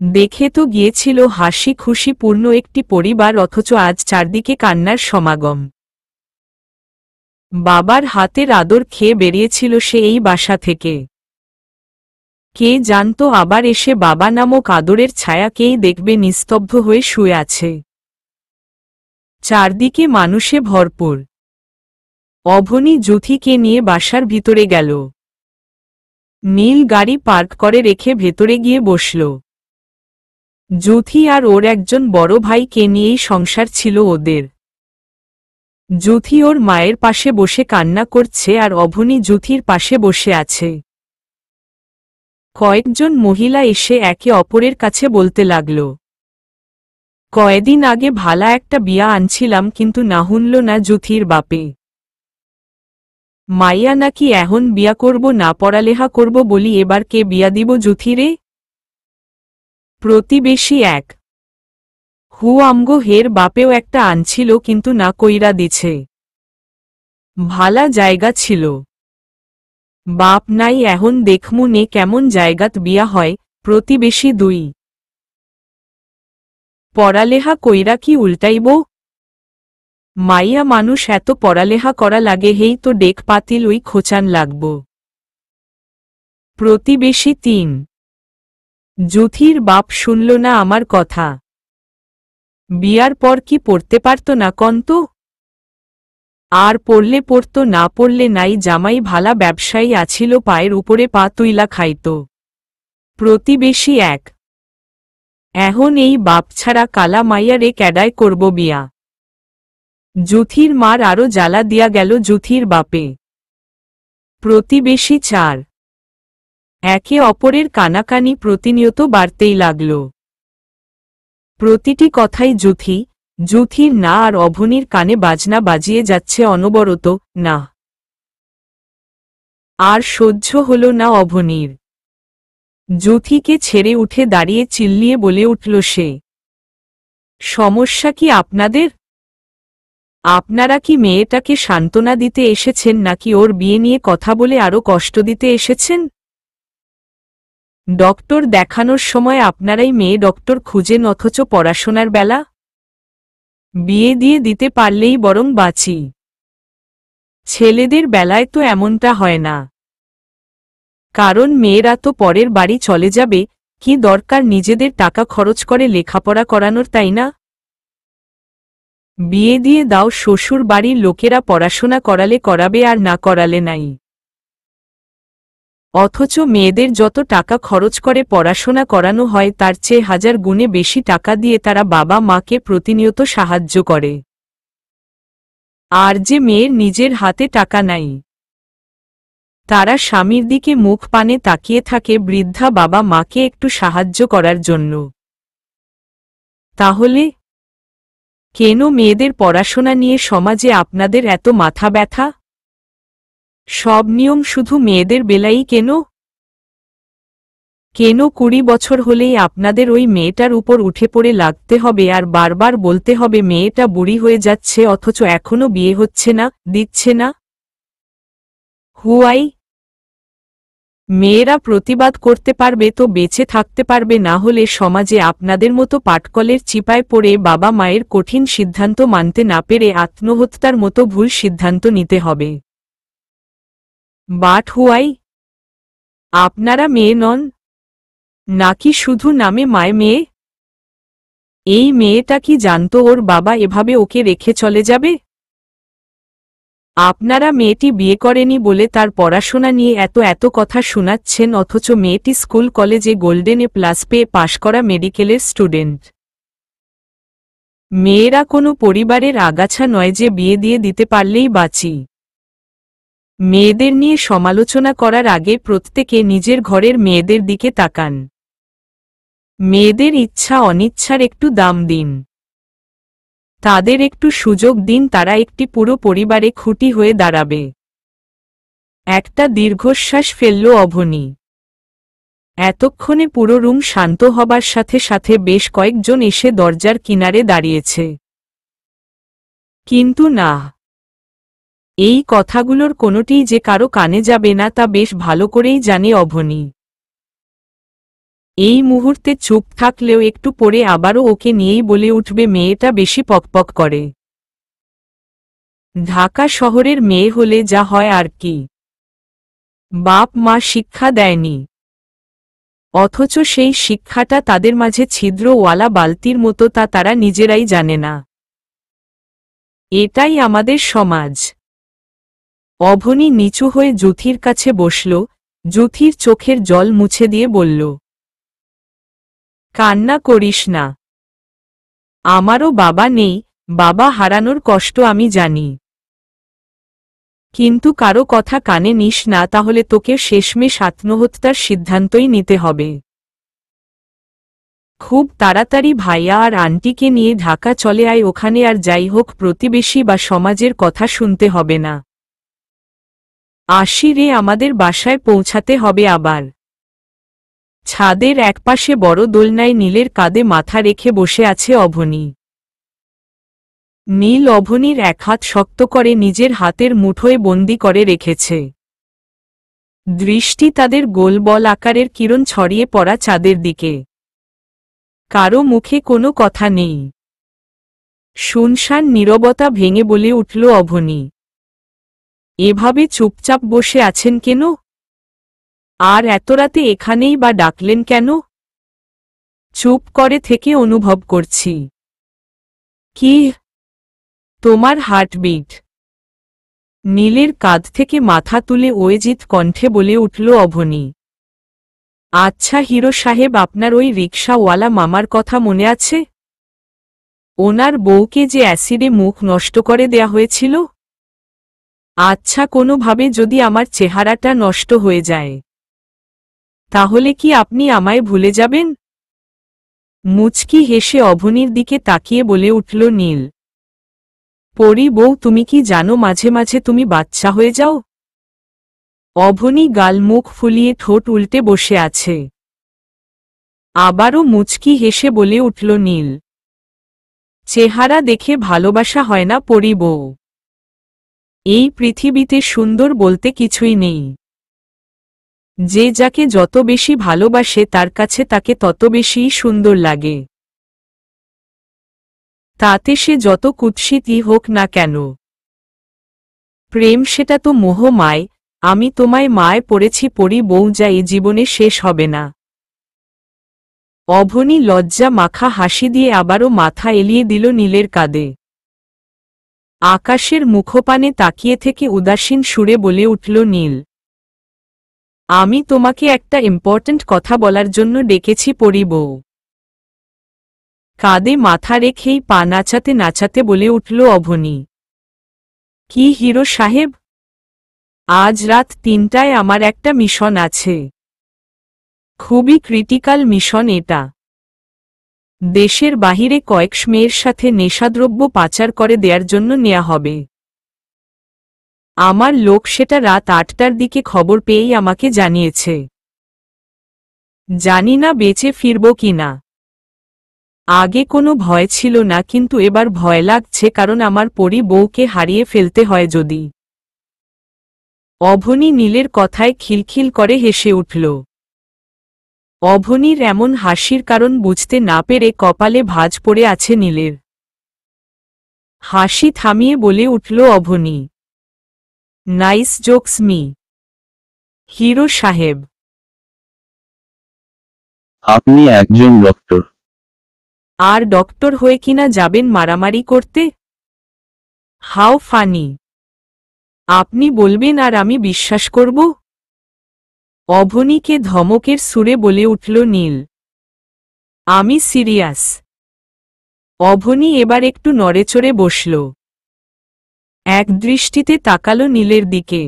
দেখে তো গিয়েছিল হাসি খুশি পূর্ণ একটি পরিবার, অথচ আজ চারদিকে কান্নার সমাগম। বাবার হাতের আদর খেয়ে বেরিয়েছিল সে এই বাসা থেকে। কে জানতো আবার এসে বাবা নামক আদরের ছায়াকেই দেখবে নিস্তব্ধ হয়ে শুয়ে আছে। চারদিকে মানুষে ভরপুর। অভনি জ্যোতিকে নিয়ে বাসার ভিতরে গেল। নীল গাড়ি পার্ক করে রেখে ভেতরে গিয়ে বসল। জ্যোতি আর ওর একজন বড় ভাইকে নিয়েই সংসার ছিল ওদের। জ্যোতি ওর মায়ের পাশে বসে কান্না করছে আর অভনি জ্যোতির পাশে বসে আছে। কয়েকজন মহিলা এসে একে অপরের কাছে বলতে লাগল, কয়েকদিন আগে ভালা একটা বিয়া আনছিলাম কিন্তু না হুনল না জ্যোতির বাপে। মাইয়া নাকি এখন বিয়া করব না পড়ালেখা করব বলি এবার কে বিয়া দিব জ্যোতিরে? প্রতিবেশী এক, হু আমগো হের বাপেও একটা আনছিল কিন্তু না কইরা দিছে। ভালা জায়গা ছিল, বাপ নাই এখন দেখমু নে কেমন জায়গাত বিয়া হয়। প্রতিবেশী দুই, পড়ালেহা কইরা কি উল্টাইব? মাইয়া মানুষ এত পড়ালেহা করা লাগে হেই তো ডেক পাতিল ওই খোঁচান লাগব। প্রতিবেশী তিন, জ্যোতির বাপ শুনল না আমার কথা। বিয়ার পর কি পড়তে পারত না কন্ত? আর পড়লে পড়ত না পড়লে নাই, জামাই ভালা ব্যবসায়ী আছিল পায়ের উপরে পা তুইলা খাইত। প্রতিবেশী এক, এখন এই বাপ ছাড়া কালা মাইয়ারে ক্যাডায় করব বিয়া। জ্যোতির মার আরো জ্বালা দিয়া গেল জ্যোতির বাপে। প্রতিবেশী চার, একে অপরের কানাকানি প্রতিনিয়ত বাড়তেই লাগল। প্রতিটি কথাই জ্যোতির না আর অভনির কানে বাজনা বাজিয়ে যাচ্ছে অনবরত। না আর সহ্য হল না অভনির। জ্যোতিকে ছেড়ে উঠে দাঁড়িয়ে চিল্লিয়ে বলে উঠল সে, সমস্যা কি আপনাদের? আপনারা কি মেয়েটাকে সান্ত্বনা দিতে এসেছেন নাকি ওর বিয়ে নিয়ে কথা বলে আরো কষ্ট দিতে এসেছেন? ডক্টর দেখানোর সময় আপনারাই মেয়ে ডক্টর খুঁজেন অথচ পড়াশোনার বেলা? বিয়ে দিয়ে দিতে পারলেই বরং বাঁচি। ছেলেদের বেলায় তো এমনটা হয় না, কারণ মেয়েরা তো পরের বাড়ি চলে যাবে, কি দরকার নিজেদের টাকা খরচ করে লেখাপড়া করানোর, তাই না? বিয়ে দিয়ে দাও, শ্বশুর বাড়ির লোকেরা পড়াশোনা করালে করাবে আর না করালে নাই। অথচ মেয়েদের যত টাকা খরচ করে পড়াশোনা করানো হয় তার চেয়ে 1000 গুণে বেশি টাকা দিয়ে তারা বাবা মাকে প্রতিনিয়ত সাহায্য করে। আর যে মেয়ের নিজের হাতে টাকা নাই, তারা স্বামীর দিকে মুখ পানে তাকিয়ে থাকে বৃদ্ধা বাবা মাকে একটু সাহায্য করার জন্য। তাহলে কেন মেয়েদের পড়াশোনা নিয়ে সমাজে আপনাদের এত মাথা ব্যথা? সব নিয়ম শুধু মেয়েদের বেলায়ই কেন? 20 বছর হলেই আপনাদের ওই মেয়েটার উপর উঠে পড়ে লাগতে হবে আর বারবার বলতে হবে মেয়েটা বুড়ি হয়ে যাচ্ছে অথচ এখনো বিয়ে হচ্ছে না, দিচ্ছে না? হুয়াই? মেয়েরা প্রতিবাদ করতে পারবে তো বেঁচে থাকতে পারবে, না হলে সমাজে আপনাদের মতো পাটকলের চিপায় পড়ে বাবা মায়ের কঠিন সিদ্ধান্ত মানতে না পেরে আত্মহত্যার মতো ভুল সিদ্ধান্ত নিতে হবে। But why? আপনারা মেয়ে নন নাকি শুধু নামে মায় মেয়ে? এই মেয়েটা কি জানতো ওর বাবা এভাবে ওকে রেখে চলে যাবে? আপনারা মেয়েটি বিয়ে করেনি বলে তার পড়াশোনা নিয়ে এত কথা শোনাচ্ছেন অথচ মেয়েটি স্কুল কলেজে গোল্ডেন এ+ পেয়ে পাশ করা মেডিকেলের স্টুডেন্ট। মেয়েরা কোনো পরিবারের আগাছা নয় যে বিয়ে দিয়ে দিতে পারলেই বাঁচি। মেয়েদের নিয়ে সমালোচনা করার আগে প্রত্যেকে নিজের ঘরের মেয়েদের দিকে তাকান। মেয়েদের ইচ্ছা অনিচ্ছার একটু দাম দিন, তাদের একটু সুযোগ দিন, তারা একটি পুরো পরিবারে খুঁটি হয়ে দাঁড়াবে। একটা দীর্ঘশ্বাস ফেলল অভনি। এতক্ষণে পুরো রুম শান্ত হবার সাথে সাথে বেশ কয়েকজন এসে দরজার কিনারে দাঁড়িয়েছে। কিন্তু না, এই কথাগুলোর কোনোটিই যে কারো কানে যাবে না তা বেশ ভালো করেই জানে অভনি। এই মুহূর্তে চুপ থাকলেও একটু পরে আবারও ওকে নিয়েই বলে উঠবে মেয়েটা বেশি পকপক করে। ঢাকা শহরের মেয়ে হলে যা হয় আর কি। বাপ মা শিক্ষা দেয়নি, অথচ সেই শিক্ষাটা তাদের মাঝে ছিদ্রওয়ালা বালতির মতো, তা তারা নিজেরাই জানে না। এটাই আমাদের সমাজ। অভনি নিচু হয়ে জুথির কাছে বসল, জুথির চোখের জল মুছে দিয়ে বলল, কান্না করিস না। আমারও বাবা নেই, বাবা হারানোর কষ্ট আমি জানি। কিন্তু কারো কথা কানে নিস না, তাহলে তোকে শেষমেশ আত্মহত্যার সিদ্ধান্তই নিতে হবে। খুব তাড়াতাড়ি ভাইয়া আর আন্টিকে নিয়ে ঢাকা চলে আয়, ওখানে আর যাই হোক প্রতিবেশী বা সমাজের কথা শুনতে হবে না। আসি রে, আমাদের বাসায় পৌঁছাতে হবে আবার। ছাদের একপাশে বড় দোলনায় নীলের কাঁধে মাথা রেখে বসে আছে অভনি। নীল অভনির এক হাত শক্ত করে নিজের হাতের মুঠোয় বন্দি করে রেখেছে। দৃষ্টি তাদের গোল বল আকারের কিরণ ছড়িয়ে পড়া চাঁদের দিকে। কারো মুখে কোনো কথা নেই। শুনশান নীরবতা ভেঙে বলে উঠল অভনি, এভাবে চুপচাপ বসে আছেন কেন? আর এত রাতে এখানেই বা ডাকলেন কেন? চুপ করে থেকে অনুভব করছি। কি? তোমার হার্টবিট। নীলের কাঁধ থেকে মাথা তুলে ওয়েজিত কণ্ঠে বলে উঠল অভনি। আচ্ছা হিরো সাহেব, আপনার ওই রিকশাওয়ালা মামার কথা মনে আছে? ওনার বউকে যে অ্যাসিডে মুখ নষ্ট করে দেয়া হয়েছিল? আচ্ছা, কোনোভাবে যদি আমার চেহারাটা নষ্ট হয়ে যায়, তাহলে কি আপনি আমায় ভুলে যাবেন? মুচকি হেসে অভনির দিকে তাকিয়ে বলে উঠল নীল। পরি বউ, তুমি কি জানো মাঝে মাঝে তুমি বাচ্চা হয়ে যাও? অভনি গাল মুখ ফুলিয়ে ঠোঁট উল্টে বসে আছে। আবারও মুচকি হেসে বলে উঠল নীল, চেহারা দেখে ভালোবাসা হয় না পরি বউ। এই পৃথিবীতে সুন্দর বলতে কিছুই নেই। যে যাকে যত বেশি ভালোবাসে তার কাছে তাকে তত বেশিই সুন্দর লাগে, তাতে সে যত কুৎসিতই হোক না কেন। প্রেম সেটা তো মোহমায়। আমি তোমায় মায় পড়েছি পরি বউ, যা এ জীবনে শেষ হবে না। অভনি লজ্জা মাখা হাসি দিয়ে আবারও মাথা এলিয়ে দিল নীলের কাঁধে। আকাশের মুখপানে তাকিয়ে থেকে উদাসীন সুরে বলে উঠল নীল, আমি তোমাকে একটা ইম্পর্ট্যান্ট কথা বলার জন্য ডেকেছি পরি বউ। কাঁধে মাথা রেখেই পা নাচাতে নাচাতে বলে উঠল অভনি। কি হিরো সাহেব? আজ রাত ৩টায় আমার একটা মিশন আছে। খুবই ক্রিটিক্যাল মিশন এটা। দেশের বাহিরে কয়েক মেয়ের সাথে নেশাদ্রব্য পাচার করে দেওয়ার জন্য নেওয়া হবে। আমার লোক সেটা রাত ৮টার দিকে খবর পেয়েই আমাকে জানিয়েছে। জানি না বেঁচে ফিরব কিনা। আগে কোনো ভয় ছিল না, কিন্তু এবার ভয় লাগছে, কারণ আমার পরি বউকে হারিয়ে ফেলতে হয় যদি। অভনি নীলের কথায় খিলখিল করে হেসে উঠল। অভনির এমন হাসির কারণ বুঝতে না পেরে কপালে ভাঁজ পড়ে আছে নীলের। হাসি থামিয়ে বলে উঠল অভনি, নাইস জোকস মি হিরো সাহেব। আপনি একজন ডক্টর। আর ডক্টর হয়ে কিনা যাবেন মারামারি করতে? How funny. আপনি বলবেন আর আমি বিশ্বাস করব? অভনিকে ধমকের সুরে বলে উঠল নীল, আমি সিরিয়াস। অভনি এবার একটু নড়েচড়ে বসল। এক দৃষ্টিতে তাকালো নীলের দিকে।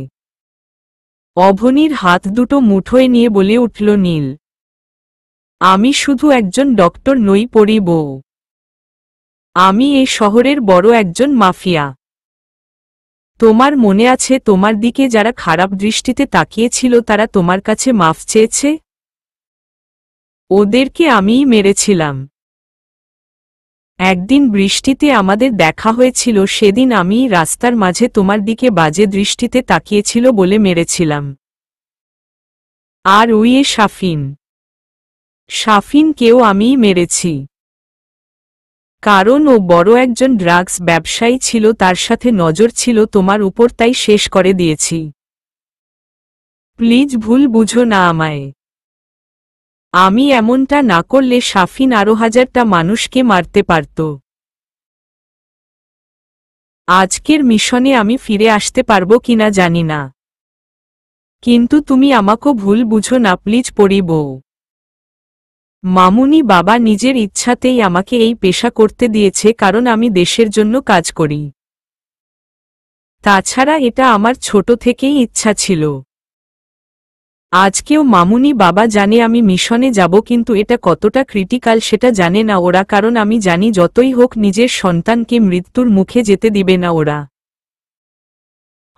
অভনির হাত দুটো মুঠোয় নিয়ে বলে উঠল নীল, আমি শুধু একজন ডক্টর নই পরি বউ। আমি এই শহরের বড় একজন মাফিয়া। তোমার মনে আছে তোমার দিকে যারা খারাপ দৃষ্টিতে তাকিয়েছিল তারা তোমার কাছে মাফ চেয়েছে? ওদেরকে আমিই মেরেছিলাম। একদিন বৃষ্টিতে আমাদের দেখা হয়েছিল, সেদিন আমিই রাস্তার মাঝে তোমার দিকে বাজে দৃষ্টিতে তাকিয়েছিল বলে মেরেছিলাম। আর উইয়ে শাফিনকেও আমিই মেরেছি। কারণ ও বড় একজন ড্রাগস ব্যবসায়ী ছিল, তার সাথে নজর ছিল তোমার উপর, তাই শেষ করে দিয়েছি। প্লিজ ভুল বুঝো না আমায়। আমি এমনটা না করলে শাফিন আরো 1000টা মানুষকে মারতে পারত। আজকের মিশনে আমি ফিরে আসতে পারবো কিনা জানি না, কিন্তু তুমি আমাকে ভুল বুঝো না প্লিজ পরি বউ। মামুনি বাবা নিজের ইচ্ছাতেই আমাকে এই পেশা করতে দিয়েছে, কারণ আমি দেশের জন্য কাজ করি। তাছাড়া এটা আমার ছোট থেকেই ইচ্ছা ছিল। আজকেও মামুনি বাবা জানে আমি মিশনে যাব, কিন্তু এটা কতটা ক্রিটিক্যাল সেটা জানে না ওরা, কারণ আমি জানি যতই হোক নিজের সন্তানকে মৃত্যুর মুখে যেতে দিবে না ওরা।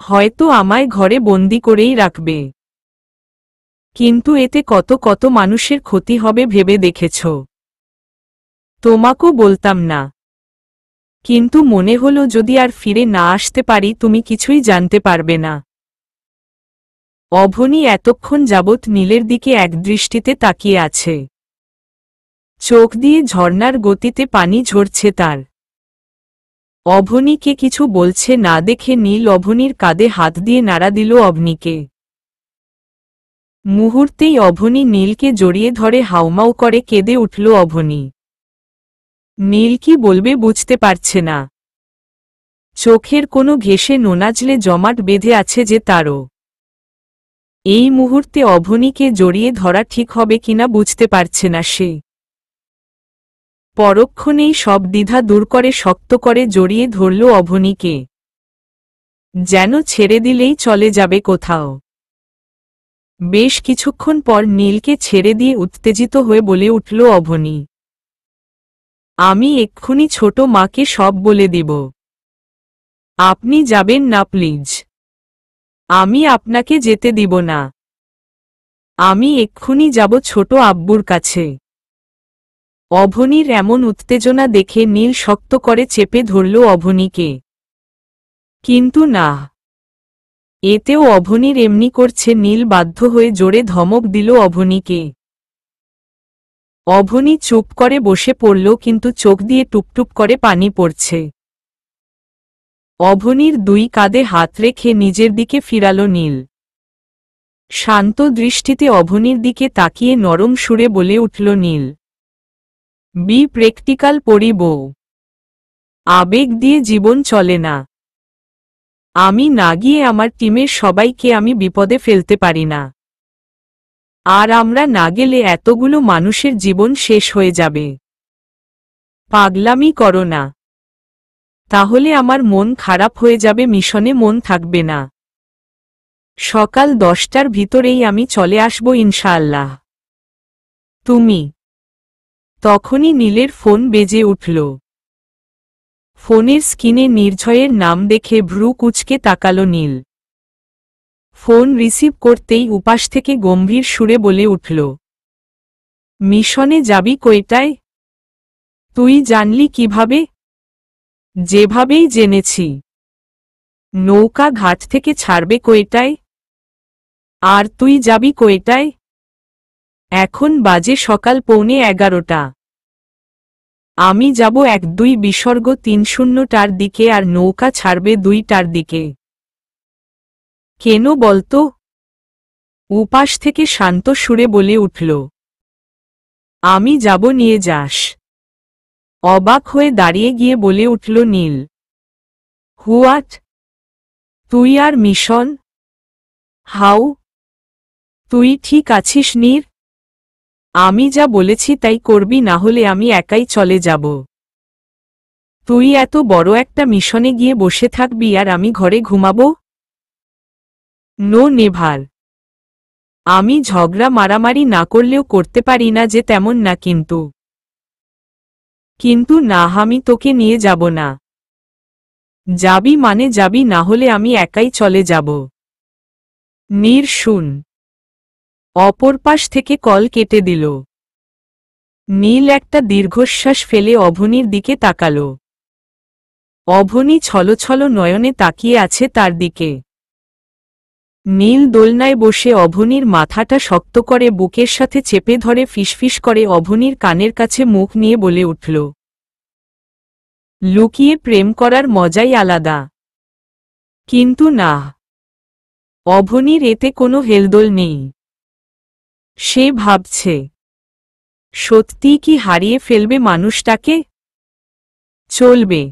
হয়তো আমায় ঘরে বন্দি করেই রাখবে, কিন্তু এতে কত কত মানুষের ক্ষতি হবে ভেবে দেখেছ? তোমাকেও বলতাম না, কিন্তু মনে হলো যদি আর ফিরে না আসতে পারি তুমি কিছুই জানতে পারবে না। অভনি এতক্ষণ যাবৎ নীলের দিকে একদৃষ্টিতে তাকিয়ে আছে। চোখ দিয়ে ঝর্ণার গতিতে পানি ঝরছে তার। অভনিকে কিছু বলছে না দেখে নীল অভনির কাঁধে হাত দিয়ে নাড়া দিল অভনিকে। মুহূর্তেই অভনি নীলকে জড়িয়ে ধরে হাউমাউ করে কেঁদে উঠল অভনি। নীল কি বলবে বুঝতে পারছে না। চোখের কোনো ঘেঁষে নোনাজলে জমাট বেঁধে আছে যে তারও। এই মুহূর্তে অভনিকে জড়িয়ে ধরা ঠিক হবে কিনা বুঝতে পারছে না সে। পরক্ষণেই সব দ্বিধা দূর করে শক্ত করে জড়িয়ে ধরল অভনিকে, যেন ছেড়ে দিলেই চলে যাবে কোথাও। বেশ কিছুক্ষণ পর নীলকে ছেড়ে দিয়ে উত্তেজিত হয়ে বলে উঠল অভনি, আমি এক্ষুনি ছোট মাকে সব বলে দিব। আপনি যাবেন না প্লিজ। আমি আপনাকে যেতে দিব না। আমি এক্ষুনি যাব ছোট আব্বুর কাছে। অভনির এমন উত্তেজনা দেখে নীল শক্ত করে চেপে ধরল অভনিকে। কিন্তু না, এতেও অভনির এমনি করছে। নীল বাধ্য হয়ে জোরে ধমক দিল অভনিকে। অভনি চুপ করে বসে পড়ল, কিন্তু চোখ দিয়ে টুপটুপ করে পানি পড়ছে। অভনির দুই কাঁধে হাত রেখে নিজের দিকে ফিরাল নীল। শান্ত দৃষ্টিতে অভনির দিকে তাকিয়ে নরম সুরে বলে উঠল নীল, বি প্র্যাকটিক্যাল পরি বউ। আবেগ দিয়ে জীবন চলে না। আমি না গিয়ে আমার টিমের সবাইকে আমি বিপদে ফেলতে পারি না। আর আমরা না গেলে এতগুলো মানুষের জীবন শেষ হয়ে যাবে। পাগলামি করো না, তাহলে আমার মন খারাপ হয়ে যাবে, মিশনে মন থাকবে না। সকাল 10টার ভিতরেই আমি চলে আসব ইনশাআল্লাহ। তুমি। তখনই নীলের ফোন বেজে উঠল। ফোনের স্ক্রিনে নির্ঝয়ের নাম দেখে ভ্রু কুঁচকে তাকাল নীল। ফোন রিসিভ করতেই উপাস থেকে গম্ভীর সুরে বলে উঠল, মিশনে যাবি কয়টায়? তুই জানলি কিভাবে? যেভাবেই জেনেছি। নৌকা ঘাট থেকে ছাড়বে কয়টায়? আর তুই যাবি কয়টায়? এখন বাজে সকাল 11:15। আমি যাব 1-2-3-0টার দিকে, আর নৌকা ছাড়বে 2টার দিকে। কেন বলতো? উপাস থেকে শান্ত সুরে বলে উঠল, আমি যাব, নিয়ে যাস। অবাক হয়ে দাঁড়িয়ে গিয়ে বলে উঠল নীল, হোয়াট? তুই আর মিশন? হাউ? তুই ঠিক আছিস নীর? আমি যা বলেছি তাই করবি, না হলে আমি একাই চলে যাব। তুই এত বড় একটা মিশনে গিয়ে বসে থাকবি আর আমি ঘরে ঘুমাবো? No never. আমি ঝগড়া মারামারি না করলেও করতে পারি না যে তেমন না, কিন্তু না, আমি তোকে নিয়ে যাব না। যাবি মানে যাবি, না হলে আমি একাই চলে যাব। নীর শুন। অপর পাশ থেকে কল কেটে দিল। নীল একটা দীর্ঘশ্বাস ফেলে অভনির দিকে তাকাল। অভনি ছলছল নয়নে তাকিয়ে আছে তার দিকে। নীল দোলনায় বসে অভনির মাথাটা শক্ত করে বুকের সাথে চেপে ধরে ফিসফিস করে অভনির কানের কাছে মুখ নিয়ে বলে উঠল, লুকিয়ে প্রেম করার মজাই আলাদা। কিন্তু না, অভনির এতে কোনো হেলদোল নেই। সে ভাবছে, সত্যি কি হারিয়ে ফেলবে মানুষটাকে? চলবে।